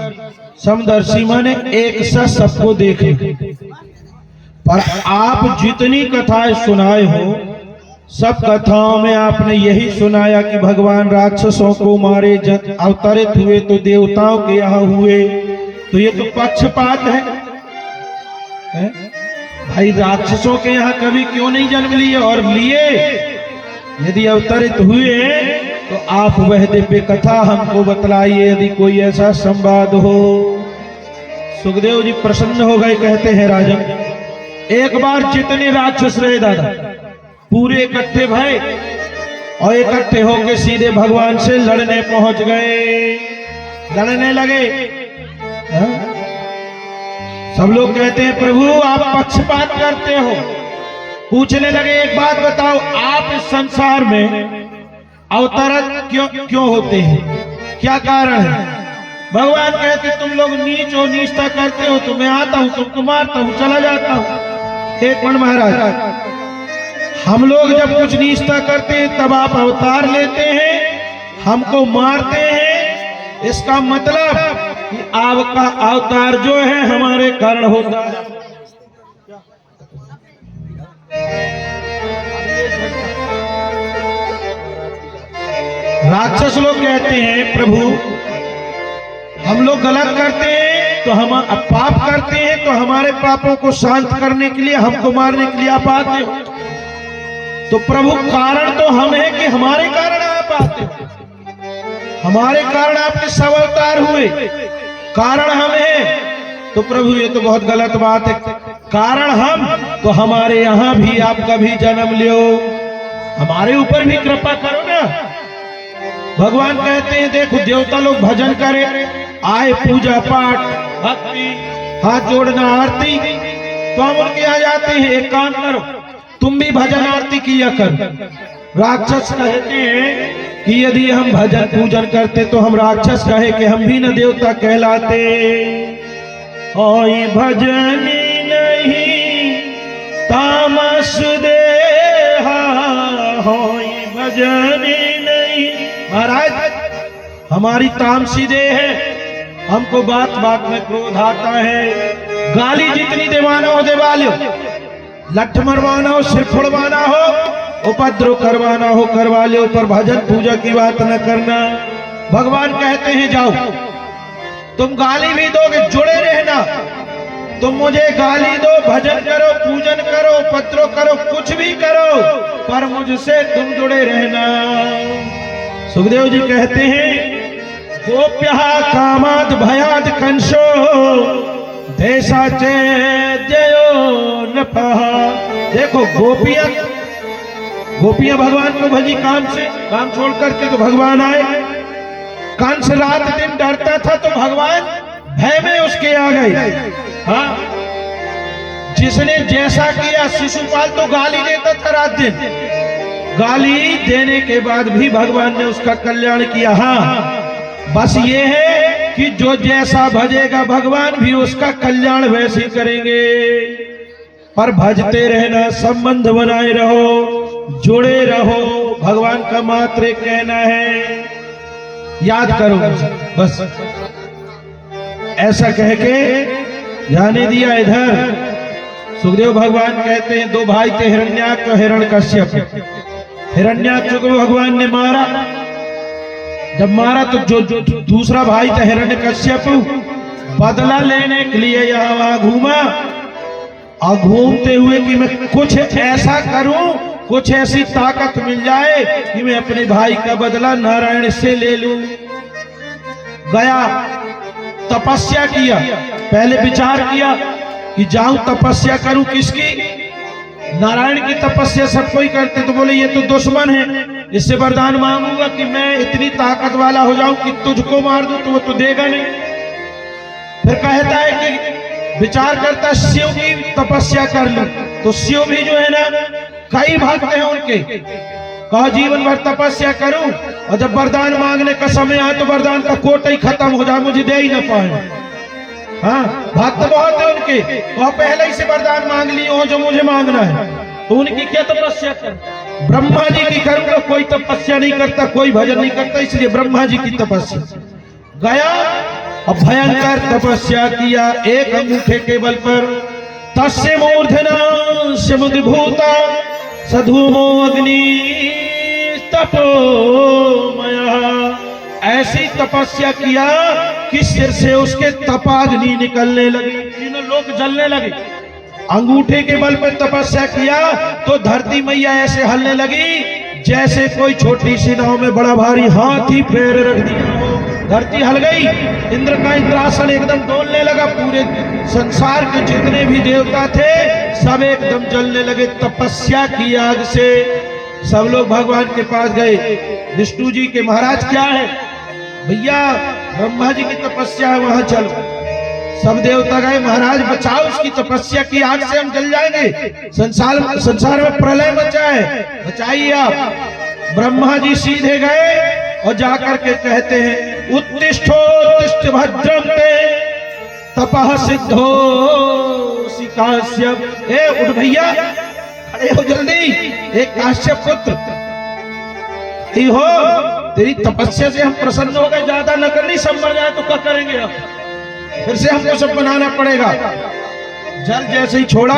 समदर्शी माने एक सा सबको देखे, पर आप जितनी कथाएं सुनाए हो सब कथाओं में आपने यही सुनाया कि भगवान राक्षसों को मारे, जब अवतरित हुए तो देवताओं के यहाँ हुए, तो ये तो पक्षपात है? भाई राक्षसों के यहाँ कभी क्यों नहीं जन्म लिए, और लिए यदि अवतरित हुए तो आप वह दिव्य कथा हमको बतलाइए, यदि कोई ऐसा संवाद हो। सुखदेव जी प्रसन्न हो गए, कहते हैं राजन, एक बार जितने राक्षस रहे दादा पूरे इकट्ठे भय और इकट्ठे होके सीधे भगवान से लड़ने पहुंच गए, लड़ने लगे। सब लोग कहते हैं प्रभु आप पक्षपात करते हो। पूछने लगे एक बात बताओ, आप इस संसार में अवतरण क्यों होते हैं, क्या कारण है? भगवान कहते तुम लोग नीच हो, नीचता करते हो, तो मैं आता हूं तुमको मारता हूं, चला जाता हूं। एक मिनट महाराज, हम लोग जब कुछ नीचता करते हैं तब आप अवतार लेते हैं, हमको मारते हैं, इसका मतलब कि आपका अवतार जो है हमारे कारण होता है। राक्षस लोग कहते हैं प्रभु हम लोग गलत करते हैं तो हम पाप करते हैं, तो हमारे पापों को शांत करने के लिए हमको मारने के लिए आप आते हो। तो प्रभु कारण तो हम हैं कि हमारे कारण आप आते हो, हमारे कारण आपके सब अवतार हुए, कारण हम हैं। तो प्रभु ये तो बहुत गलत बात है, कारण हम तो हमारे यहाँ भी आप कभी जन्म लियो, हमारे ऊपर भी कृपा करो ना। भगवान कहते हैं देखो देवता लोग भजन करे, आए पूजा पाठ भक्ति हाथ जोड़ना आरती, तो हम उनके यहाँ जाते हैं, एक काम करो तुम भी भजन आरती किया कर। राक्षस कहते हैं कि यदि हम भजन पूजन करते तो हम राक्षस कहे कि हम भी न देवता कहलाते। होई भजनी नहीं तामस देहा, होई भजनी नहीं। महाराज हमारी तामसी देह है, हमको बात बात में क्रोध आता है, गाली जितनी देवाना हो देवा लो, लठ मरवाना हो, सिर फोड़वाना हो, उपद्रव करवाना हो करवा लो, पर भजन पूजा की बात न करना। भगवान कहते हैं जाओ तुम गाली भी दोगे जुड़े रहना, तुम मुझे गाली दो, भजन करो, पूजन करो, उपद्रव करो, कुछ भी करो, पर मुझसे तुम जुड़े रहना। सुखदेव जी कहते हैं गोप्यः कामाद भयाद कंसो देशाचे जयो नपः। देखो गोपियां भगवान को भजी काम से, काम छोड़ करके तो भगवान आए। कंस रात दिन डरता था तो भगवान भय में उसके आ गए। हाँ, जिसने जैसा किया, शिशुपाल तो गाली देता था रात दिन, गाली देने के बाद भी भगवान ने उसका कल्याण किया। हाँ, बस ये है कि जो जैसा भजेगा भगवान भी उसका कल्याण वैसे ही करेंगे। पर भजते रहना, संबंध बनाए रहो, जुड़े रहो, भगवान का मात्र एक कहना है याद करो बस। ऐसा कह के जाने दिया इधर। सुखदेव भगवान कहते हैं दो भाई थे, हिरण्याक्ष और हिरण्यकश्यप। हिरण्याक्ष को भगवान ने मारा, जब मारा तो जो दूसरा भाई था हिरण्यकश्यप बदला लेने के लिए यहाँ वहां घूमा, और घूमते हुए कि मैं कुछ ऐसा करूं, कुछ ऐसी ताकत मिल जाए कि मैं अपने भाई का बदला नारायण से ले लूं। गया तपस्या किया, पहले विचार किया कि जाऊं तपस्या करूं किसकी, नारायण की तपस्या सब कोई करते, तो बोले ये तो दुश्मन है, इससे वरदान मांगूंगा कि मैं इतनी ताकत वाला हो जाऊं कि तुझको मार दूं, तो वो तो देगा नहीं। फिर कहता है कि विचार करता शिव की तपस्या कर लूं, तो शिव भी जो है ना कई भक्त हैं उनके, कहा जीवन भर तपस्या करूं और जब वरदान मांगने का समय आए तो वरदान का कोटा ही खत्म हो जाए, मुझे दे ही ना पाए। हाँ, भक्त बहुत है उनके, तो पहले ही से वरदान मांग लिए हो जो मुझे मांगना है, तो उनकी क्या तपस्या कर। ब्रह्मा जी की करूंगा, कोई तपस्या नहीं करता, कोई भजन नहीं करता, इसलिए ब्रह्मा जी की तपस्या। गया और भयंकर तपस्या किया एक अंगूठे के बल पर। तस्य मूर्धना समुद्भूता सधूमो अग्नि तपोमया। ऐसी तपस्या किया कि सिर से उसके तपाग्नि निकलने लगी, तीनों लोग जलने लगे। अंगूठे के बल पर तपस्या किया तो धरती मैया ऐसे हलने लगी जैसे कोई छोटी सी नाव में बड़ा भारी हाथी पैर रख दिया हो। धरती हल गई, इंद्र का इंद्रासन एकदम डोलने लगा, पूरे संसार के जितने भी देवता थे सब एकदम जलने लगे तपस्या की आग से। सब लोग भगवान के पास गए, विष्णु जी के महाराज क्या है भैया, ब्रह्मा जी की तपस्या है वहां चलो। सब देवता गए, महाराज बचाओ उसकी तपस्या की आग से हम जल जाएंगे, संसार में प्रलय मचा है, बताइए आप। ब्रह्मा जी सीधे गए और जाकर के कहते हैं उत्तिष्ठोत्तिष्ठ भद्रम ते तपः सिद्धो काश्यप। ए उठ भैया, खड़े हो जल्दी, एक काश्यप पुत्र हो, तेरी तपस्या से हम प्रसन्न हो गए, ज्यादा न करनी, सब मर जाए तो क्या करेंगे अब, फिर से हमको सब बनाना पड़ेगा। जल जैसे ही छोड़ा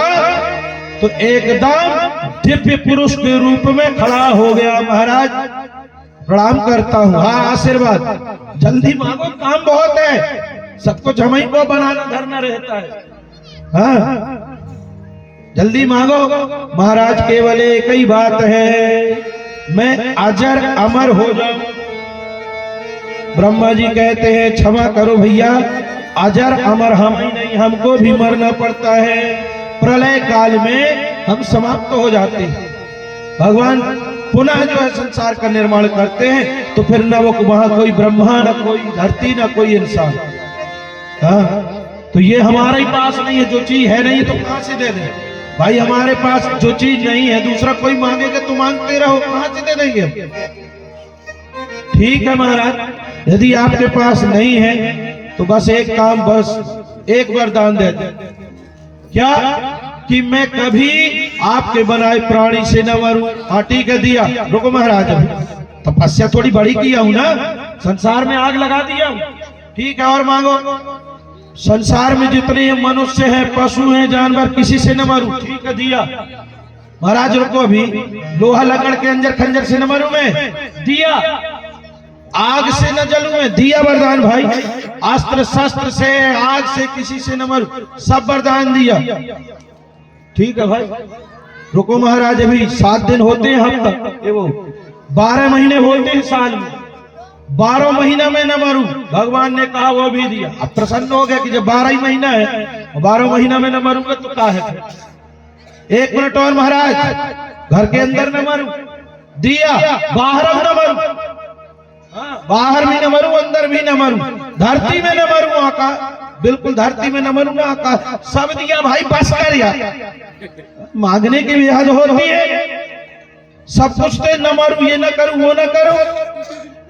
तो एकदम दिव्य पुरुष के रूप में खड़ा हो गया। महाराज प्रणाम करता हूँ, हाँ आशीर्वाद, जल्दी मांगो, काम बहुत है, सबको जमाई को बनाना धरना रहता है, हाँ जल्दी मांगो। महाराज केवल एक ही बात है, मैं अजर अमर हो जाऊं। ब्रह्मा जी कहते हैं क्षमा करो भैया, अजर अमर हम ही नहीं, हमको भी मरना पड़ता है, प्रलय काल में हम समाप्त हो जाते हैं। भगवान पुनः जो है संसार का निर्माण करते हैं तो फिर न वो वहां कोई ब्रह्मा, न कोई धरती, न कोई इंसान। हाँ तो ये हमारे पास नहीं है, जो चीज है नहीं तो कहां से दे दें भाई, हमारे पास जो चीज नहीं है दूसरा कोई मांगेगा तो मांगते रहो, कहां से दे देंगे। ठीक है महाराज, यदि आपके पास नहीं है तो बस एक काम, बस एक वरदान दे दे, क्या कि मैं कभी आपके बनाए प्राणी से न मरूं। हाँ ठीक है दिया। रुको महाराज, तपस्या थोड़ी बड़ी किया हूं ना, संसार में आग लगा दिया हूं, ठीक है और मांगो। संसार में जितने मनुष्य हैं, पशु हैं, जानवर, किसी से न मरूं, ठीक है दिया। महाराज रुको, अभी लोहा लकड़ के अंजर खंजर से न मरूं मैं, दिया। आग से न जलूं मैं, दिया वरदान भाई। अस्त्र शस्त्र से, आग से, किसी से न मरूं, सब वरदान दिया। ठीक है भाई, रुको महाराज, अभी 7 दिन होते हैं हम तक, ये वो 12 महीने होते हैं साल में, 12 महीना में न मरूं, भगवान ने कहा वो भी दिया। अब प्रसन्न हो गया कि जब 12 ही महीना है, 12 महीना में न मरूंगा तो क्या है। 1 मिनट और महाराज, घर के अंदर न मरूं, दिया। बाहर न मरूं, बाहर भी न मरूं, अंदर भी न मरूं, धरती में न मरूं, आका बिल्कुल धरती में न मरूंगा, आका सब दिया भाई, बस कर यार। मांगने की भी हद होती है, सब कुछ तो न मरूं, ये न करूं, वो न करूं,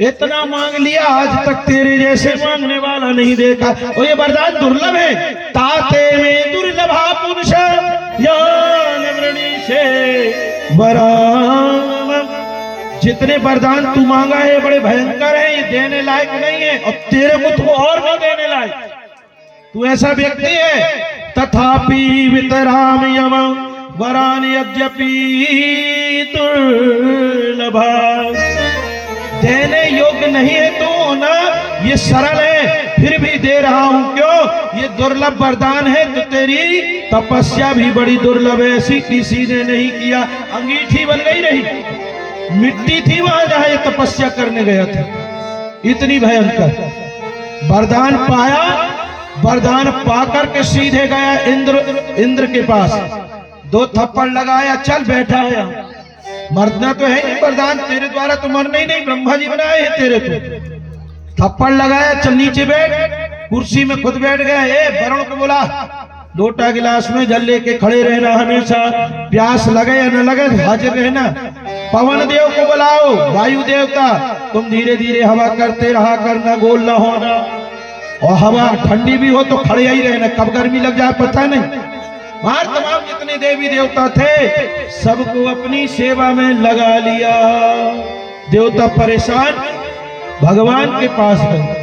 इतना मांग लिया, आज तक तेरे जैसे मांगने वाला नहीं देखा। और ये वरदान दुर्लभ है, ताते में दुर्लभा पुरुष ज्ञान से वराम। जितने वरदान तू मांगा है बड़े भयंकर है, ये देने लायक नहीं है, और तेरे को तू और भी देने लायक, तू ऐसा व्यक्ति है। तथापि वितराम यम वरान यद्यपि दुर्लभा, देने योग्य नहीं है तू ना, ये सरल है फिर भी दे रहा हूं, क्यों, ये दुर्लभ वरदान है, तो तेरी तपस्या भी बड़ी दुर्लभ है, ऐसी किसी ने नहीं किया। अंगीठी बन गई नहीं, मिट्टी थी वहां जहां ये तपस्या करने गया था, इतनी भयंकर वरदान पाया। वरदान पाकर के सीधे गया इंद्र के पास, 2 थप्पड़ लगाया, चल बैठा है, मरना तो है नहीं, वरदान तेरे द्वारा तो मरना ही नहीं, ब्रह्मा जी बनाए हैं तेरे को। थप्पड़ लगाया, चल नीचे बैठ, कुर्सी में खुद बैठ गया। वरुण को बोला, लोटा गिलास में जल लेके खड़े रहना, हमेशा प्यास लगे या न लगे हाजिर रहना। पवन देव को बुलाओ, वायु देवता, तुम धीरे धीरे हवा करते रहा करना, गोल न होना, और हवा ठंडी भी हो तो खड़े ही रहना, कब गर्मी लग जाए पता नहीं। वहां तमाम जितने देवी देवता थे सबको अपनी सेवा में लगा लिया। देवता परेशान, भगवान के पास गए,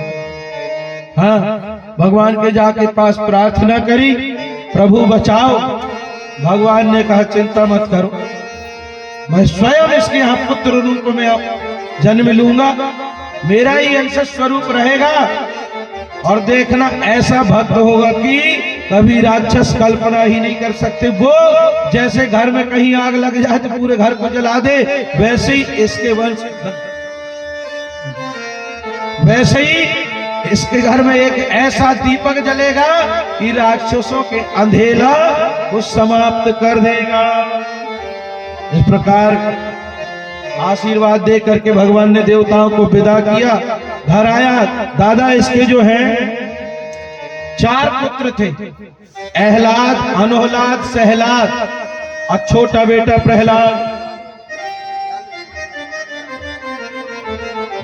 हाँ भगवान के जाके पास प्रार्थना करी, प्रभु बचाओ। भगवान ने कहा चिंता मत करो, मैं स्वयं इसके यहाँ पुत्र रूप में जन्म लूंगा, मेरा ही अंश स्वरूप रहेगा, और देखना ऐसा भक्त होगा कि कभी राक्षस कल्पना ही नहीं कर सकते। वो जैसे घर में कहीं आग लग जाए तो पूरे घर को जला दे, वैसे ही इसके घर में एक ऐसा दीपक जलेगा कि राक्षसों के अंधेरा को समाप्त कर देगा। इस प्रकार आशीर्वाद दे करके भगवान ने देवताओं को विदा किया। घर आया। दादा इसके जो है 4 पुत्र थे, अहलाद, अनोहलाद, सहलाद और छोटा बेटा प्रहलाद।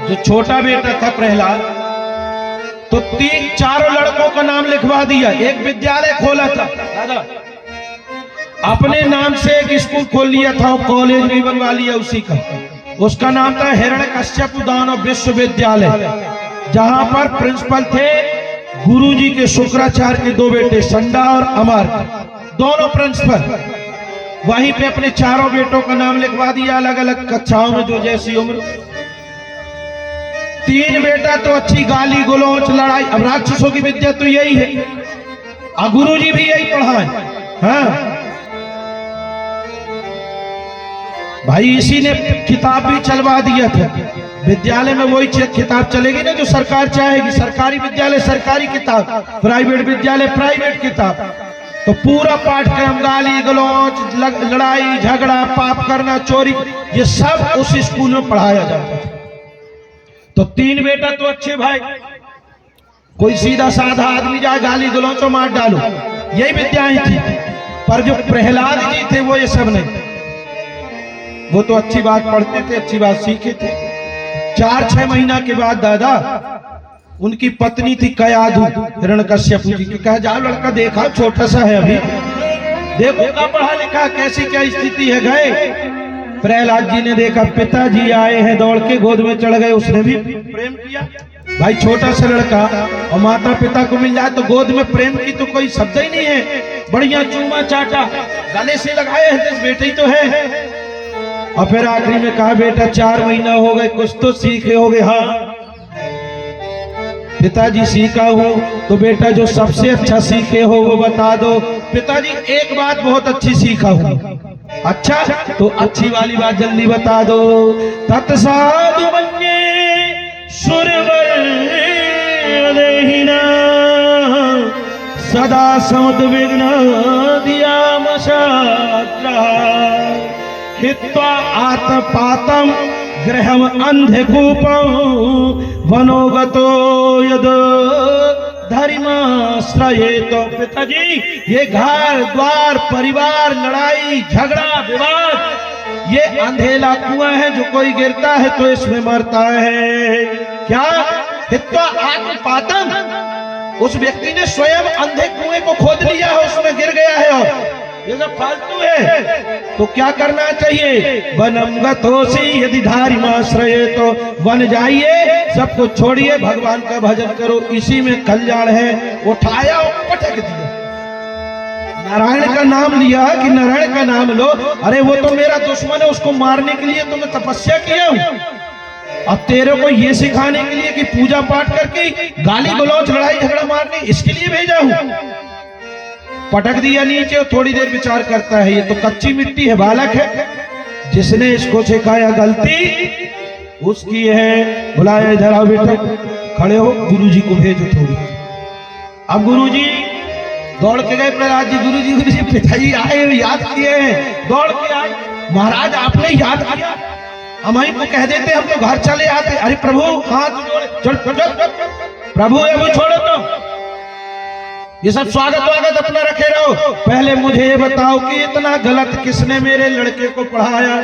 जो छोटा बेटा था प्रहलाद, तो 4 लड़कों का नाम लिखवा दिया। एक विद्यालय खोला था दादा, अपने नाम से एक स्कूल खोल लिया था, कॉलेज भी बनवा लिया उसी का। उसका नाम था हिरण्यकश्यप दानव विश्वविद्यालय, जहां पर प्रिंसिपल थे गुरुजी के शुक्राचार्य के 2 बेटे संडा और अमर, दोनों प्रिंसिपल। वहीं पे अपने 4 बेटों का नाम लिखवा दिया, अलग अलग कक्षाओं में जो जैसी उम्र। 3 बेटा तो अच्छी गाली गलौच लड़ाई, अब राक्षसों की विद्या तो यही है, और गुरुजी भी यही पढ़ाए। हाँ भाई, इसी ने किताब भी चलवा दिया था विद्यालय में। वही किताब चलेगी ना जो सरकार चाहेगी। सरकारी विद्यालय सरकारी किताब, प्राइवेट विद्यालय प्राइवेट किताब। तो पूरा पाठ्यक्रम गाली गलौच, लड़ाई झगड़ा, पाप करना, चोरी, ये सब उस स्कूल में पढ़ाया जाता है। तो 3 बेटा तो अच्छे भाई, कोई सीधा साधा आदमी जाए गाली गलौचो मार डालो, यही विद्याएं थी। पर जो प्रहलाद जी थे वो ये सब नहीं, वो तो अच्छी बात पढ़ते थे, अच्छी बात सीखे थे। 4-6 महीना के बाद दादा उनकी पत्नी थी कयाधु, हिरण्यकश्यप जी की। कहा जाओ लड़का देखा, छोटा सा है अभी, देखो का पढ़ा लिखा, कैसी क्या स्थिति है। गए, प्रहलाद जी ने देखा पिताजी आए हैं, दौड़ के गोद में चढ़ गए। उसने भी प्रेम किया। भाई छोटा सा लड़का और माता पिता को मिल जाए तो गोद में प्रेम की तो कोई शब्द ही नहीं है। बढ़िया चूमा चाटा, गले से लगाए हैं, तो बेटे ही तो है। और फिर आखिरी में कहा बेटा 4 महीना हो गए, कुछ तो सीखे होगे। हाँ पिताजी सीखा हूं। तो बेटा जो सबसे अच्छा सीखे हो वो बता दो। पिताजी एक बात बहुत अच्छी सीखा हूं। अच्छा, तो अच्छी वाली बात जल्दी बता दो। तत्साधु बन्ये सुरवर देहिना सदा समुद्विग्न दिया मशात्रा हित्वा आत्मपातम गृहम अंधकूपम वनोगतो यद धर्माश्रये। तो पिताजी ये घर द्वार परिवार लड़ाई झगड़ा विवाद ये अंधेला कुआं है, जो कोई गिरता है तो इसमें मरता है। क्या हित्वा आत्मपातम, उस व्यक्ति ने स्वयं अंधे कुएं को खोद लिया है, उसमें गिर गया है। और ये सब फालतू है। तो क्या करना चाहिए? वनम गतोसी यदि धारिमाश्रये, तो वन जाइए, सब कुछ छोड़िए, भगवान का भजन करो, इसी में कल्याण है। उठाया और पटक दिया। नारायण का नाम लिया कि नारायण का नाम लो। अरे वो तो मेरा दुश्मन है, उसको मारने के लिए तो मैं तपस्या किया हूं। अब तेरे को ये सिखाने के लिए कि पूजा पाठ करके गाली गलौच लड़ाई झगड़ा मारने, इसके लिए भेजा हूं। पटक दिया नीचे और थोड़ी देर विचार करता है, ये तो कच्ची मिट्टी है, बालक है, जिसने इसको सिखाया गलती उसकी है। बुलाया, इधर आओ बेटा, खड़े हो, गुरुजी को भेजो थोड़ी। अब गुरुजी दौड़ के गए। प्रहलाद जी गुरुजी पिताजी आए, याद किए हैं, दौड़ के आए। महाराज आपने याद किया, हम ही को कह देते, हम तो घर चले आते। अरे प्रभु हाथ जोड़े, चल प्रभु है वो छोड़ो, तो ये सब स्वागत वागत अपना रखे रहो। पहले मुझे ये बताओ कि इतना गलत किसने मेरे लड़के को पढ़ाया?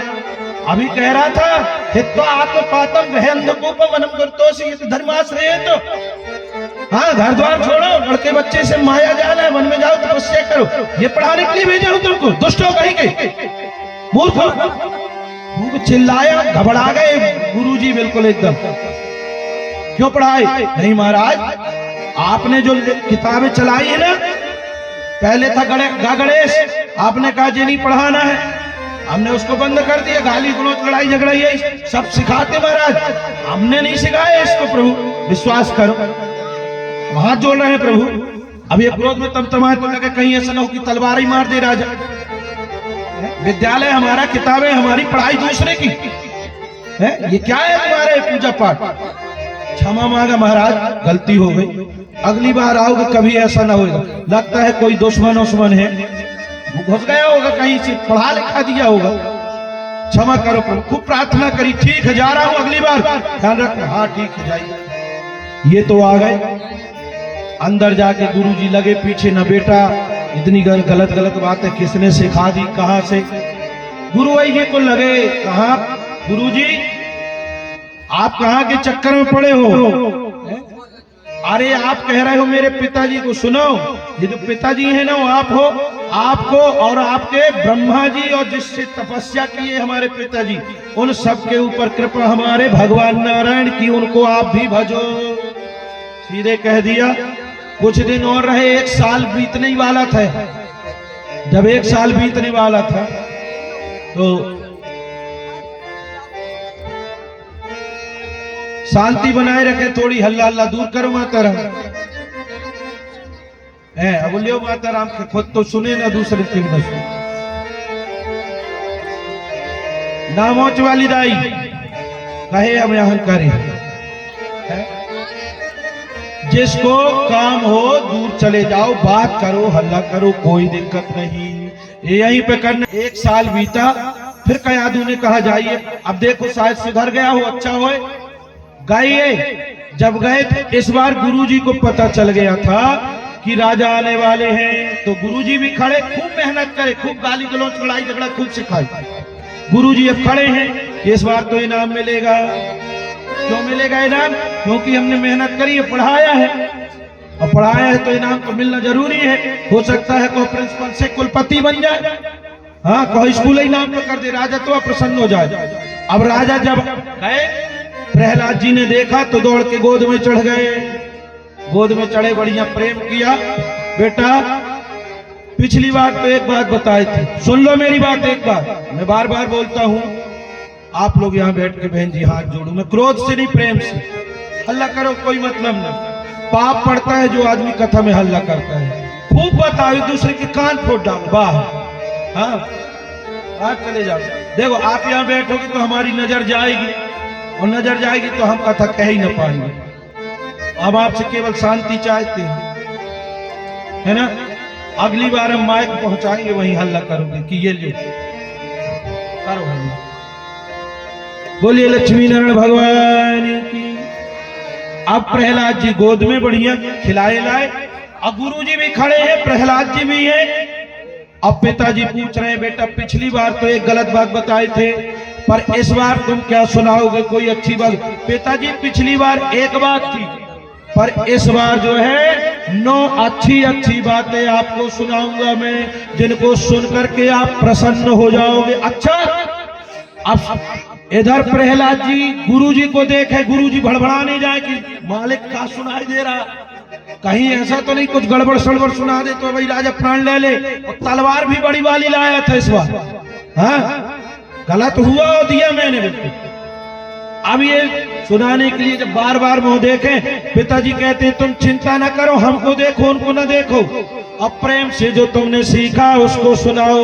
अभी कह रहा था हित्वा आत्मपातम अंधकूपम वनम गतोसी यदि धर्माश्रये। तो हाँ, घर द्वार छोड़ो, लड़के बच्चे से माया जाल है, वन में जाओ तपस्या करो। ये पढ़ाने के लिए भेजा हूं तुमको, दुष्ट हो कहीं के, मूर्ख हो। चिल्लाया, घबरा गए गुरुजी बिल्कुल एकदम। क्यों पढ़ाई? नहीं महाराज, आपने जो किताबें चलाई है ना, पहले था गणेश, आपने कहा ये नहीं पढ़ाना है, हमने उसको बंद कर दिया। गाली गलौच लड़ाई झगड़ा यही सब सिखाते महाराज, हमने नहीं सिखाया इसको। प्रभु विश्वास करो, हाथ जोड़ रहे हैं प्रभु। अब ये क्रोध में तमतमाए तो लगे कहीं ऐसा ना हो कि तलवार ही मार दे राजा। विद्यालय हमारा, किताबें हमारी, पढ़ाई दूसरे की है। ये क्या है तुम्हारे पूजा पाठ? क्षमा मांगा महाराज, गलती हो गई, अगली बार आओगे कभी ऐसा ना होगा। लगता है कोई दुश्मन है, वो घुस गया होगा कहीं से, पढ़ा लिखा दिया होगा, क्षमा करो। खूब प्रार्थना करी, ठीक है जा रहा हूं, अगली बार ध्यान रखना। हाँ ठीक है जाइए। ये तो आ गए अंदर, जाके गुरुजी लगे पीछे, न बेटा इतनी गलत बातें किसने सिखा दी, कहां से? गुरु जी को लगे, कहा गुरुजी आप कहां के चक्कर में पड़े हो? अरे आप कह रहे हो मेरे पिताजी को, सुनो ये जो पिताजी है ना वो आप हो, आपको और आपके ब्रह्मा जी और जिससे तपस्या किए हमारे पिताजी, उन सब के ऊपर कृपा हमारे भगवान नारायण की, उनको आप भी भजो। सीधे कह दिया। कुछ दिन और रहे, 1 साल बीतने ही वाला था। जब 1 साल बीतने वाला था तो शांति बनाए रखे, थोड़ी हल्ला हल्ला दूर करो माता राम। अब लियो माता राम के, खुद तो सुने ना दूसरे के न सुने। नामोच वाली दाई कहे हम यहां करें, जिसको काम हो दूर चले जाओ, बात करो, हल्ला करो, कोई दिक्कत नहीं, यहीं पे करना। 1 साल बीता, फिर कयादू ने कहा जाइए, अब देखो शायद सुधर गया हो, अच्छा हो, गए। जब गए थे इस बार गुरुजी को पता चल गया था कि राजा आने वाले हैं, तो गुरुजी भी खड़े, खूब मेहनत करे, खूब गाली गलौज, लड़ाई झगड़ा खूब सिखाई। गुरुजी अब खड़े हैं, इस बार तो इनाम मिलेगा। क्यों मिलेगा इनाम? क्योंकि हमने मेहनत करी है, पढ़ाया है, और पढ़ाया है तो इनाम तो मिलना जरूरी है। हो सकता है कोई प्रिंसिपल से कुलपति बन जाए, हाँ कोई स्कूल ही नाम कर दे, राजा तो प्रसन्न हो जाए। अब राजा जब गए, प्रहलाद जी ने देखा तो दौड़ के गोद में चढ़ गए। गोद में चढ़े, बढ़िया प्रेम किया। बेटा पिछली बार तो एक बात बताई थी, सुन लो मेरी बात एक बार, मैं बार बार बोलता हूं, आप लोग यहाँ बैठ के बहन जी हाथ जोड़ो, मैं क्रोध से नहीं प्रेम से। हल्ला करो कोई मतलब नहीं, पाप पड़ता है जो आदमी कथा में हल्ला करता है। खूब बताओ, एक दूसरे के कान फोड़ डालो, वाह हाँ आप चले जाओ। देखो आप यहाँ बैठोगे तो हमारी नजर जाएगी, और नजर जाएगी तो हम कथा कह ही ना पाएंगे। अब आपसे केवल शांति चाहते हैं, है ना? अगली बार हम माइक पहुंचाएंगे, वहीं हल्ला करोगे कि ये लो करो हल्ला। बोलिए लक्ष्मी नारायण भगवान की। अब प्रहलाद जी गोद में बढ़िया खिलाए लाए, अब गुरु जी भी खड़े हैं, प्रहलाद जी भी हैं। अब पिताजी पूछ रहे हैं, बेटा पिछली बार तो एक गलत बात बताए थे, पर इस बार तुम क्या सुनाओगे, कोई अच्छी बात? पिताजी पिछली बार एक बात थी, पर इस बार जो है 9 अच्छी बातें आपको सुनाऊंगा मैं, जिनको सुन करके आप प्रसन्न हो जाओगे। अच्छा, अब इधर प्रहलाद जी गुरुजी को देखे, गुरुजी भड़बड़ा नहीं जाए कि मालिक का सुनाई दे रहा, कहीं ऐसा तो नहीं कुछ गड़बड़ सड़बड़ सुना दे तो भाई राजा प्राण ले ले। और तलवार भी बड़ी वाली लाया था इस बार, हाँ गलत हुआ और दिया मैंने बिल्कुल। अब ये सुनाने के लिए जब बार बार मुंह देखे, पिताजी कहते हैं तुम चिंता ना करो, हमको देखो उनको ना देखो, अब प्रेम से जो तुमने सीखा उसको सुनाओ।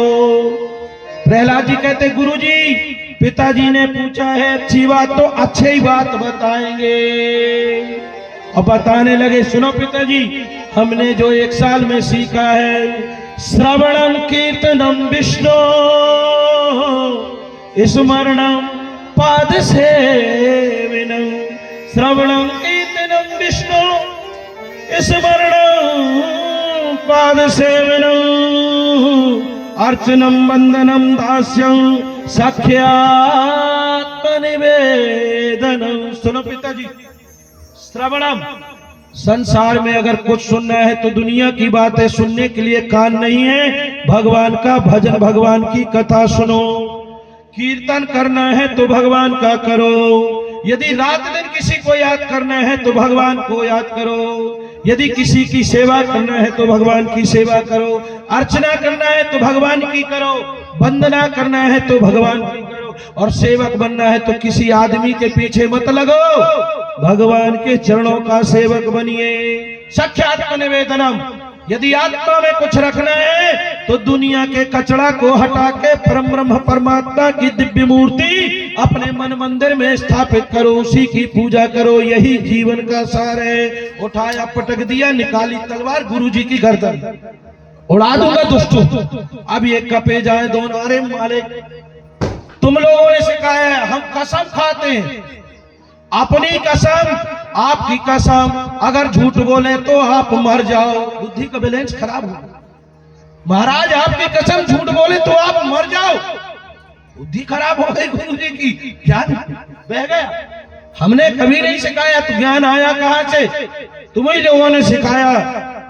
प्रहलाद जी कहते गुरुजी पिताजी ने पूछा है अच्छी बात, तो अच्छी ही बात बताएंगे। और बताने लगे, सुनो पिताजी, हमने जो 1 साल में सीखा है, श्रवणम कीर्तनम विष्णु स्मरणम पाद सेवनम, श्रवणम कीर्तनम विष्णु स्मरणम पाद सेवनम, अर्चनम वंदनम दास्यम सख्यात्म निवेदनम। सुनो पिताजी, श्रवणम, संसार में अगर कुछ सुनना है तो दुनिया की बातें सुनने के लिए कान नहीं है, भगवान का भजन, भगवान की कथा सुनो। कीर्तन करना है तो भगवान का करो, यदि रात दिन किसी को याद करना है तो भगवान को याद करो, यदि किसी की सेवा करना है तो भगवान की सेवा करो, अर्चना करना है तो भगवान की करो, वंदना करना है तो भगवान की करो, और सेवक बनना है तो किसी आदमी के पीछे मत लगो, भगवान के चरणों का सेवक बनिए। सख्यात्म निवेदनम, यदि आत्मा में कुछ रखना है तो दुनिया के कचरा को हटा के परम ब्रह्म परमात्मा की दिव्य मूर्ति अपने मन मंदिर में स्थापित करो, उसी की पूजा करो, यही जीवन का सार है। उठाया, पटक दिया, निकाली तलवार, गुरुजी की गर्दन उड़ा दूंगा दुष्टों। अब ये कपे जाए दोनों। अरे मालिक, तुम लोगों ने सिखाया है, हम कसम खाते हैं, अपनी कसम, आपकी कसम, अगर झूठ बोले तो आप मर जाओ। बुद्धि का बैलेंस खराब हो। महाराज आपकी कसम, झूठ बोले तो आप मर जाओ। बुद्धि खराब हो गई गुरुजी की, ज्ञान बह गया। हमने कभी नहीं सिखाया तो ज्ञान आया कहां से? तुम्ही लोगों ने सिखाया।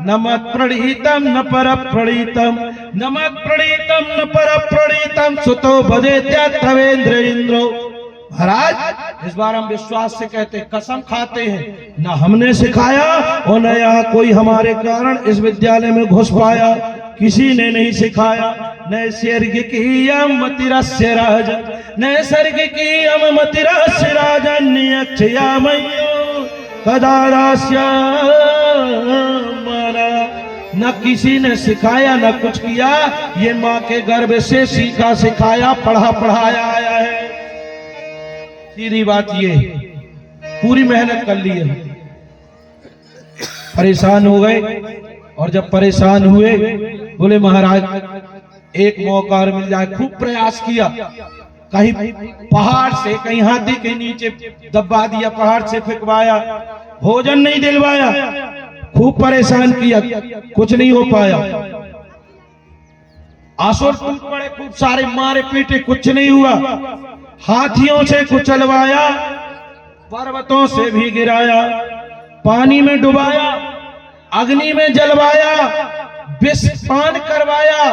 न मत प्रणीतम न पर प्रणीतम, न मत प्रणीतम न पर प्रणीतम, सुतो बदेत्या तवेंद्र इंद्रो। महाराज इस बार हम विश्वास से कहते, कसम खाते हैं, न हमने सिखाया और न यहाँ कोई हमारे कारण इस विद्यालय में घुस पाया, किसी ने नहीं सिखाया। न स्वर्ग की अमतिरस्य राजन, न स्वर्ग की अमतिरस्य राजन, अक्षया मयो कदारास्या मारा। न किसी ने सिखाया न कुछ किया, ये माँ के गर्भ से सीखा सिखाया पढ़ा पढ़ाया आया है। सीधी बात ये, पूरी मेहनत कर ली है, परेशान हो गए। और जब परेशान हुए बोले महाराज एक मौका और मिल जाए। खूब प्रयास किया, कहीं पहाड़ से, कहीं हाथी के नीचे दबा दिया, पहाड़ से फेंकवाया, भोजन नहीं दिलवाया, खूब परेशान किया, कुछ नहीं हो पाया। आसुर टूट पड़े, खूब सारे मारे पीटे, कुछ नहीं हुआ। हाथियों से कुचलवाया, पर्वतों से भी गिराया, पानी में डुबाया, अग्नि में जलवाया, विष पान करवाया,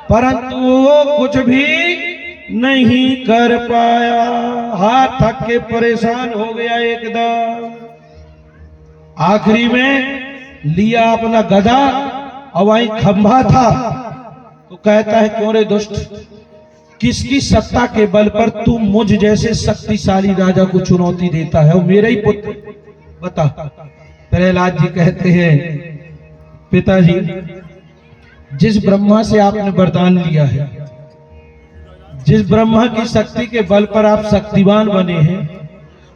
परंतु वो कुछ भी नहीं कर पाया। हाथ थक के परेशान हो गया एकदम। आखिरी में लिया अपना गदा और वहीं खंभा था, तो कहता है क्यों रे दुष्ट, किसकी सत्ता के बल पर तू मुझ जैसे शक्तिशाली राजा को चुनौती देता है, वो मेरा ही पुत्र, बता। प्रहलाद जी कहते हैं पिताजी, जिस ब्रह्मा से आपने वरदान लिया है, जिस ब्रह्मा की शक्ति के बल पर आप शक्तिवान बने हैं,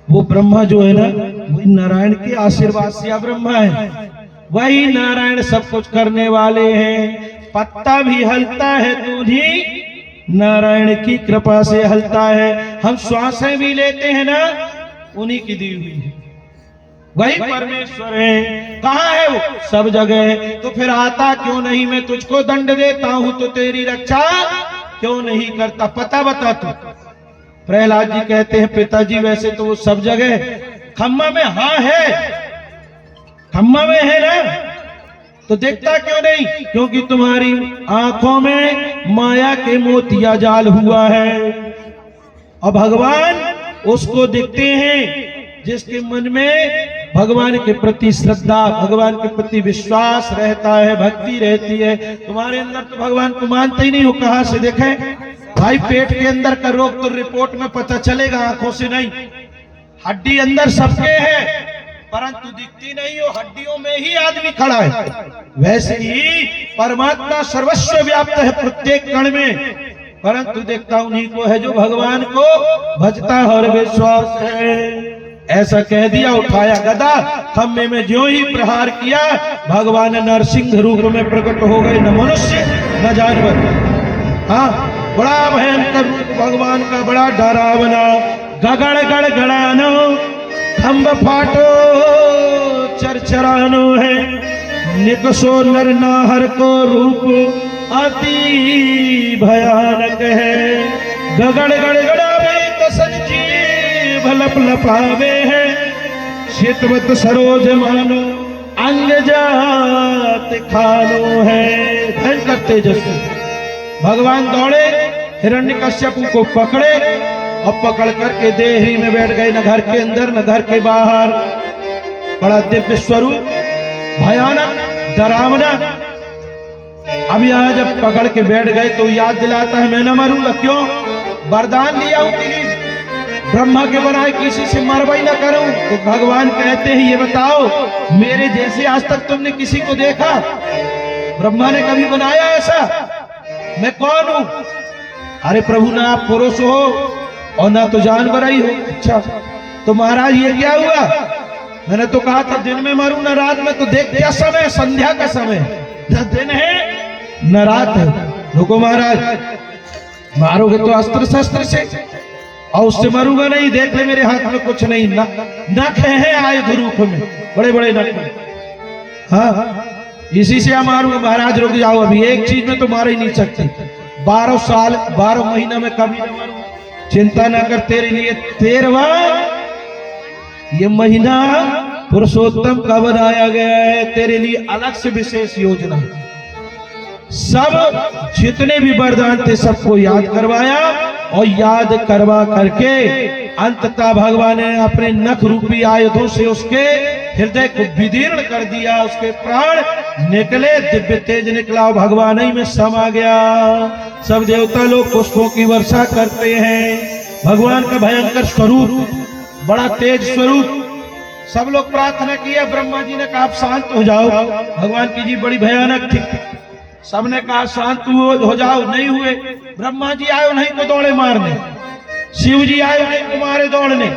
वो ब्रह्मा जो है ना, वही नारायण के आशीर्वाद से आप ब्रह्मा है। वही नारायण सब कुछ करने वाले हैं। पत्ता भी हलता है तो ही नारायण की कृपा से हलता है। हम श्वासें भी लेते हैं ना, उन्हीं की दी हुई है। वही परमेश्वर है। कहाँ है वो? सब जगह है। तो फिर आता क्यों नहीं? मैं तुझको दंड देता हूं तो तेरी रक्षा क्यों नहीं करता? पता बता तू। प्रहलाद जी कहते हैं पिताजी वैसे तो वो सब जगह खम्मा में, हाँ है, खम्मा में है ना, तो देखता क्यों नहीं? क्योंकि तुम्हारी आंखों में माया के मोतिया जाल हुआ है। और भगवान उसको दिखते हैं जिसके मन में भगवान के प्रति श्रद्धा, भगवान के प्रति विश्वास रहता है, भक्ति रहती है। तुम्हारे अंदर तो भगवान को मानते ही नहीं हो। कहां से देखें भाई? पेट के अंदर का रोग तो रिपोर्ट में पता चलेगा, आंखों से नहीं। हड्डी अंदर सबके है, परंतु दिखती नहीं हो। हड्डियों में ही आदमी खड़ा है। वैसे ही परमात्मा सर्वस्व व्याप्त है प्रत्येक कण में, परंतु देखता उन्हीं को है जो भगवान को भजता है और विश्वास है। ऐसा कह दिया, उठाया गदा, खम्भे में ज्यों ही प्रहार किया, भगवान नरसिंह रूप में प्रकट हो गए। न मनुष्य न जानवर। हाँ, बड़ा भयंकर रूप भगवान का, बड़ा डरावना। गगड़ गड़गड़ानो, खम्भ फाटो चरचरानो है, निकसो नर नाहर को रूप अति भयानक है। गगड़ गड़गड़ावे तो संजीव लप लपावे है, शीतवत सरोज मानो अंग जात खानो है। भयंकर तेजस्वी भगवान दौड़े, हिरण्यकश्यप को पकड़े और पकड़ करके देहरी में बैठ गए। न घर के अंदर न घर के बाहर। बड़ा दिव्य स्वरूप, भयानक, डरावना। अब यहाँ जब पकड़ के बैठ गए तो याद दिलाता है मैं न मरूंगा। क्यों? वरदान लिया हूं कि ब्रह्मा के बनाए किसी से मरवाई न करूं। तो भगवान कहते हैं ये बताओ, मेरे जैसे आज तक तुमने किसी को देखा? ब्रह्मा ने कभी बनाया ऐसा? मैं कौन हूं? अरे प्रभु, ना आप पुरुष हो और ना तो जानवर ही हो। अच्छा, तो महाराज ये क्या हुआ? मैंने तो कहा था दिन में मरूं न रात में। तो देख क्या समय, संध्या का समय, न दिन है न रात है। रुको महाराज, मारोगे तो अस्त्र शस्त्र से और उससे मरूंगा नहीं। देख ले मेरे हाथ में कुछ नहीं, नख है आयुध रूप में, बड़े बड़े नख। हाँ, इसी से हम मारूंगा। महाराज रुक जाओ, अभी एक चीज में तो मार ही नहीं सकते। 12 साल 12 महीना में कभी न मरूंगा। चिंता न कर, तेरे लिए 13वां ये महीना पुरुषोत्तम का बनाया गया है। तेरे लिए अलग से विशेष योजना है। सब जितने भी वरदान थे सबको याद करवाया और याद करवा करके अंततः भगवान ने अपने नख रूपी आयुधों से उसके हृदय को विदीर्ण कर दिया। उसके प्राण निकले, दिव्य तेज निकला और भगवान ही में समा गया। सब देवता लोग पुष्पों की वर्षा करते हैं। भगवान का भयंकर स्वरूप, बड़ा तेज स्वरूप। सब लोग प्रार्थना किया। ब्रह्मा जी ने कहा आप शांत हो जाओ, भगवान की जी बड़ी भयानक थी। सबने कहा शांत हो जाओ, नहीं हुए। ब्रह्मा जी आए नहीं को दौड़े मारने, शिव जी आए नहीं को मारे दौड़ने।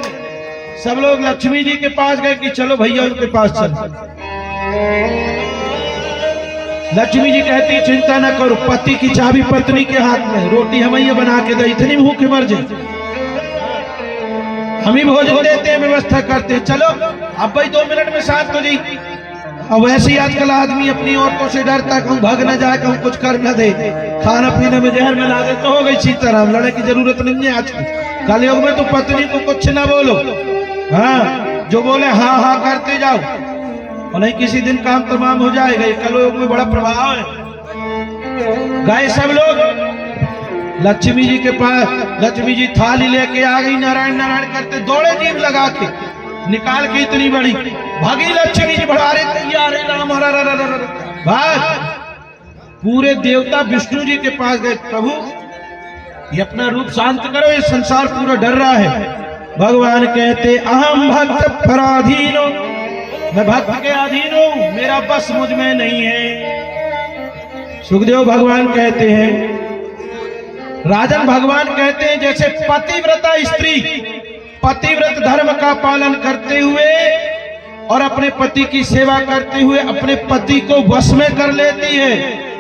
सब लोग लक्ष्मी जी के पास गए कि चलो भैया उनके पास चलो। लक्ष्मी जी कहती चिंता न करो, पति की चाबी पत्नी के हाथ में, रोटी हम ही बना के दे, इतनी भूखे मर जाए, हम ही भोजन देते हैं, व्यवस्था करते हैं। चलो अब भाई 2 मिनट में शांत हो जाई। अब वैसे ही आजकल आदमी अपनी औरतों से डरता, कहूँ भाग न जाए, कहूँ कुछ कर न दे, खाना पीने में जहर मिला दे, तो हो गई सीताराम। लड़ने की जरूरत नहीं है आज की। कलयुग में तो पत्नी को कुछ ना बोलो, हाँ, जो बोले हाँ हाँ करते जाओ, और नहीं किसी दिन काम तमाम हो जाएगा। कलयुग में बड़ा प्रभाव है। गए सब लोग लक्ष्मी जी के पास। लक्ष्मी जी थाली लेके आ गई, नारायण नारायण करते दौड़े, जीभ लगा के निकाल के इतनी बड़ी भागी। लक्ष्मी जी बढ़ा रहे तैयार है राम, भाग। पूरे देवता विष्णु जी के पास गए, प्रभु ये अपना रूप शांत करो, ये संसार पूरा डर रहा है। भगवान कहते अहम भक्त पराधीन, मैं भक्त के अधीन हूं, मेरा बस मुझ में नहीं है। सुखदेव भगवान कहते हैं, राजन भगवान कहते हैं जैसे पतिव्रता स्त्री पतिव्रत धर्म का पालन करते हुए और अपने पति की सेवा करते हुए अपने पति को वश में कर लेती है,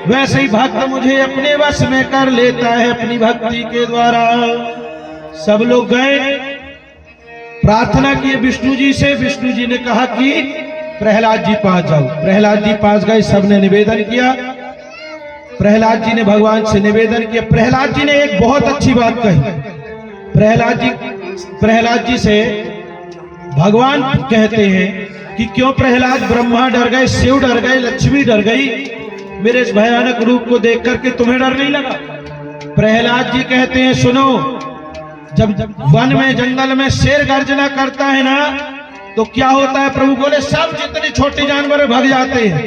वैसे ही भक्त मुझे अपने वश में कर लेता है अपनी भक्ति के द्वारा। सब लोग गए, प्रार्थना किए विष्णु जी से। विष्णु जी ने कहा कि प्रहलाद जी पास जाओ। प्रहलाद जी पास गए, सबने निवेदन किया। प्रहलाद जी ने भगवान से निवेदन किया। प्रहलाद जी ने एक बहुत अच्छी बात कही। प्रहलाद जी से भगवान कहते हैं कि क्यों प्रहलाद, ब्रह्मा डर गए, शिव डर गए, लक्ष्मी डर गई, मेरे इस भयानक रूप को देख करके तुम्हें डर नहीं लगा? प्रहलाद जी कहते हैं सुनो, जब वन में जंगल में शेर गर्जना करता है ना, तो क्या होता है? प्रभु बोले सब जितने छोटे जानवर भाग जाते हैं,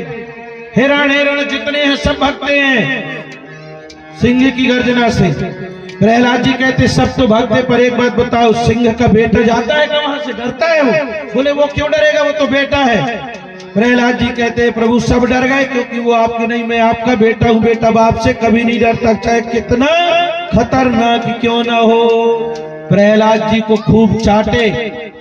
हिरण जितने हैं सब भागते हैं सिंह की गर्जना से। प्रहलाद जी कहते सब तो भागते, पर एक बात बताओ, सिंह का बेटा जाता है क्या वहां से? डरता है वो? बोले वो क्यों डरेगा, वो तो बेटा है। प्रहलाद जी कहते हैं प्रभु सब डर गए क्योंकि वो आपके नहीं, मैं आपका बेटा हूं। बेटा बाप से कभी नहीं डरता, चाहे कितना खतरनाक क्यों ना हो। प्रहलाद जी को खूब चाटे,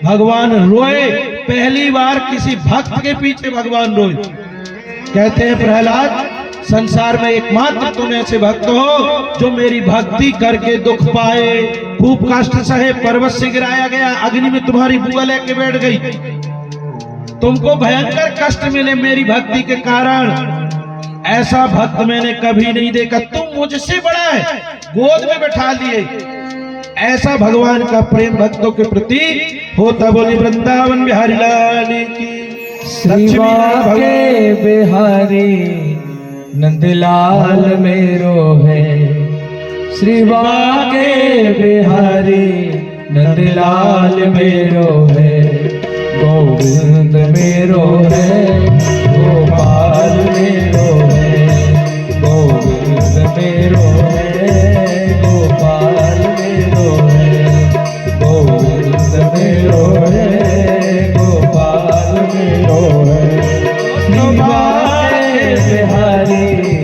भगवान रोए। पहली बार किसी भक्त के पीछे भगवान रोए। कहते हैं प्रहलाद, संसार में एकमात्र तुम ऐसे भक्त हो जो मेरी भक्ति करके दुख पाए। खूब कष्ट सहे, पर्वत से गिराया गया, अग्नि में तुम्हारी बुआ लेके बैठ गई, तुमको भयंकर कष्ट मिले मेरी भक्ति के कारण। ऐसा भक्त मैंने कभी नहीं देखा, तुम मुझसे बड़ा है, गोद में बैठा लिए। ऐसा भगवान का प्रेम भक्तों के प्रति होता। बोली वृंदावन बिहारी लाल की। श्री के बिहारी नंदलाल मेरो है, श्री के बिहारी नंदलाल मेरो है। गोविंद मेरो है, गोपाल मेरो है, गोविंद मेरो है, गोपाल मेरो है, गोविंद मेरो है, गोपाल मेरो है। श्री बिहारी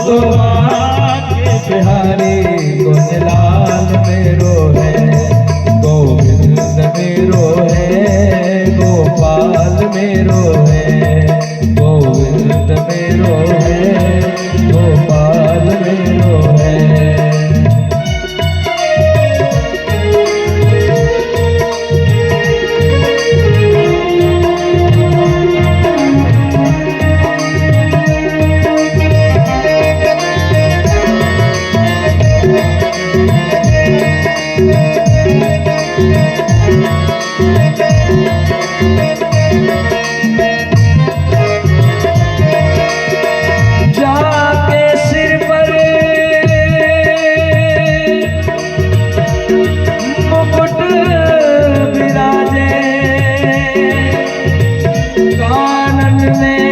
तो आके बिहारी गोविंदलाल मेरो है, गोविंद मेरो है, गोपाल मेरो है, गोविंद मेरो है, गोपाल मेरो है। जाके सिर पर मुकुट विराजे, कानन में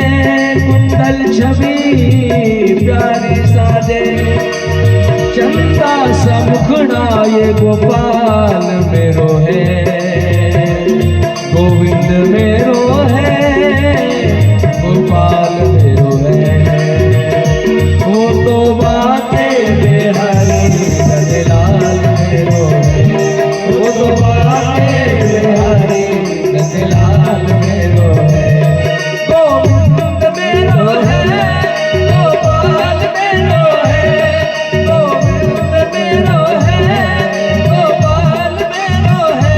कुंडल छवि प्यारी साजे, चंदा समुखड़ा ये गोपाल मेरो है, गोविंद मेरो है, गोपाल मेरो है। वो तो बातें बिहारी नंदलाल मेरो है, वो तो बातें बिहारी नंदलाल मेरो है, गोविंद मेरो है, गोपाल मेरो है, गोविंद मेरो है, गोपाल मेरो है।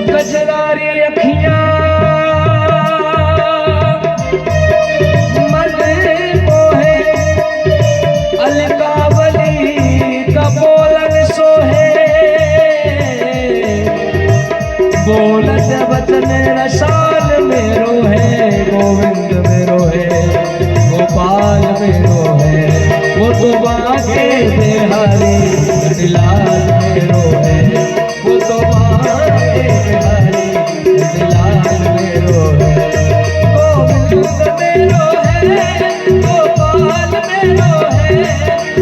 गजरारी अखियां मन मोहे, अलकावली का बोलन सोहे, बोलत वचन रसाल मेरो है, गोविंद मेरो है, गोपाल मेरो है। वो तो बाके बिहारी नंदलाल मेरो है, वो तो बाके बिहारी नंदलाल मेरो है, गोविंद मेरो है, गोपाल मेरो है,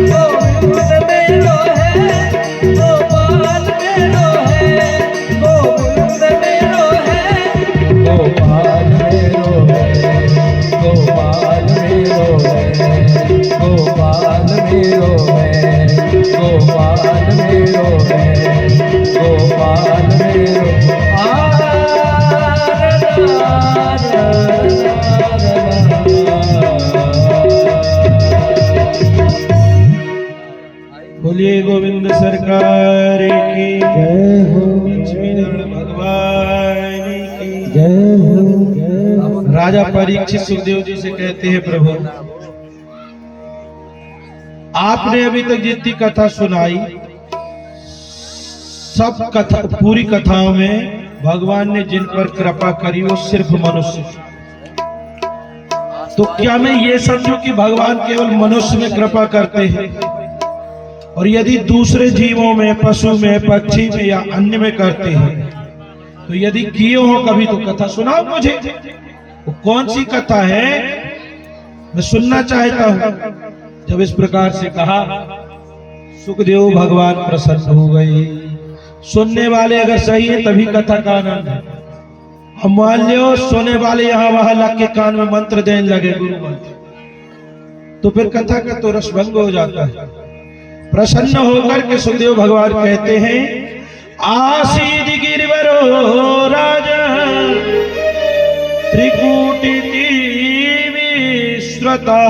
गोविंद मेरो है, गोपाल मेरो है, गोविंद मेरो है, गोपाल मेरो है, गोपाल मेरो है, गोपाल मेरो है, गोपाल मेरो है, गोपाल मेरो। बोलिए गोविंद सरकार की जय हो, लक्ष्मीनारायण भगवान की जय हो। राजा परीक्षित सुखदेव जी से कहते हैं, प्रभु आपने अभी तक जितनी कथा सुनाई, सब कथा, पूरी कथाओं में भगवान ने जिन पर कृपा करी वो सिर्फ मनुष्य। तो क्या मैं ये समझूं कि भगवान केवल मनुष्य में कृपा करते हैं, और यदि दूसरे जीवों में, पशु में, पक्षी में या अन्य में करते हैं, तो यदि किए हो कभी तो कथा सुनाओ मुझे। वो कौन सी कथा है, मैं सुनना चाहता हूं। जब इस प्रकार से कहा, सुखदेव भगवान प्रसन्न हो गए। सुनने वाले अगर सही है तभी कथा का आनंद है। हम मान लो सुनने वाले यहां वहां लग के कान में मंत्र देने लगे, गुरु मंत्र, तो फिर कथा का तो रसभंग हो जाता है। प्रसन्न होकर के सुखदेव भगवान कहते हैं, आसीद गिरिवरो राजा त्रिकूटि विश्रुता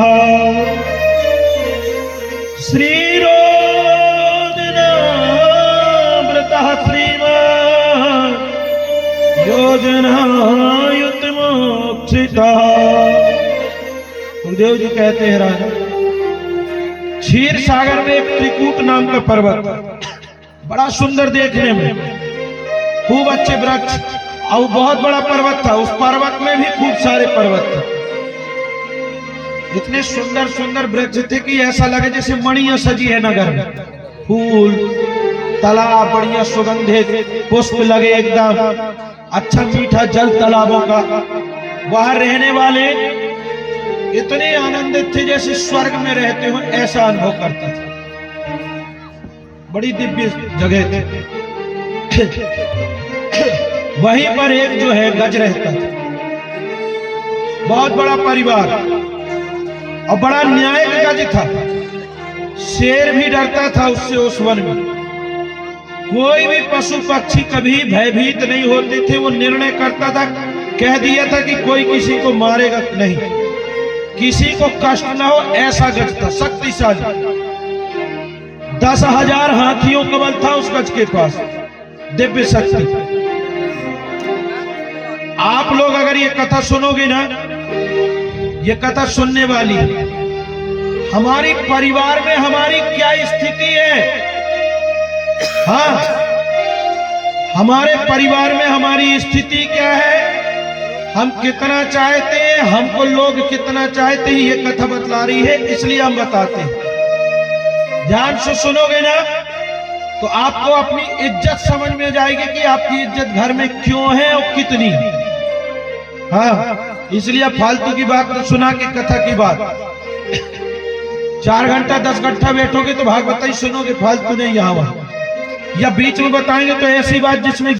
श्रीरोदनामृतः श्रीमान् योजनायुतमोक्षितः। सुखदेव जी कहते हैं, राजा क्षीर सागर में एक त्रिकूट नाम का पर्वत, बड़ा सुंदर देखने में, खूब अच्छे वृक्ष, और बहुत बड़ा पर्वत था। उस पर्वत में भी खूब सारे पर्वत थे। इतने सुंदर सुंदर वृक्ष थे कि ऐसा लगे जैसे मणियां सजी है नगर में। फूल, तालाब, बढ़िया सुगंधित पुष्प लगे, एकदम अच्छा मीठा जल तालाबों का। वहां रहने वाले इतने आनंदित थे जैसे स्वर्ग में रहते हो, ऐसा अनुभव करता था। बड़ी दिव्य जगह थी। वहीं पर एक जो है गज रहता था, बहुत बड़ा परिवार और बड़ा न्यायिक गज था। शेर भी डरता था उससे उस वन में। कोई भी पशु पक्षी कभी भयभीत नहीं होते थे। वो निर्णय करता था, कह दिया था कि कोई किसी को मारेगा नहीं, किसी को कष्ट न हो, ऐसा गज था, शक्तिशाली। 10,000 हाथियों का बल था उस गज के पास, दिव्य शक्ति। आप लोग अगर ये कथा सुनोगे ना, ये कथा सुनने वाली, हमारी परिवार में हमारी क्या स्थिति है। हाँ, हमारे परिवार में हमारी स्थिति क्या है, हम कितना चाहते हैं, हमको लोग कितना चाहते हैं, ये कथा बतला रही है, इसलिए हम बताते हैं। ध्यान से सुनोगे ना तो आपको अपनी इज्जत समझ में जाएगी कि आपकी इज्जत घर में क्यों है और कितनी। हाँ, इसलिए फालतू की बात सुना के कथा की बात 4 घंटा 10 घंटा बैठोगे तो भागवत ही सुनोगे, फालतू नहीं। यहाँ वहां या बीच में बताएंगे तो ऐसी बात जिसमें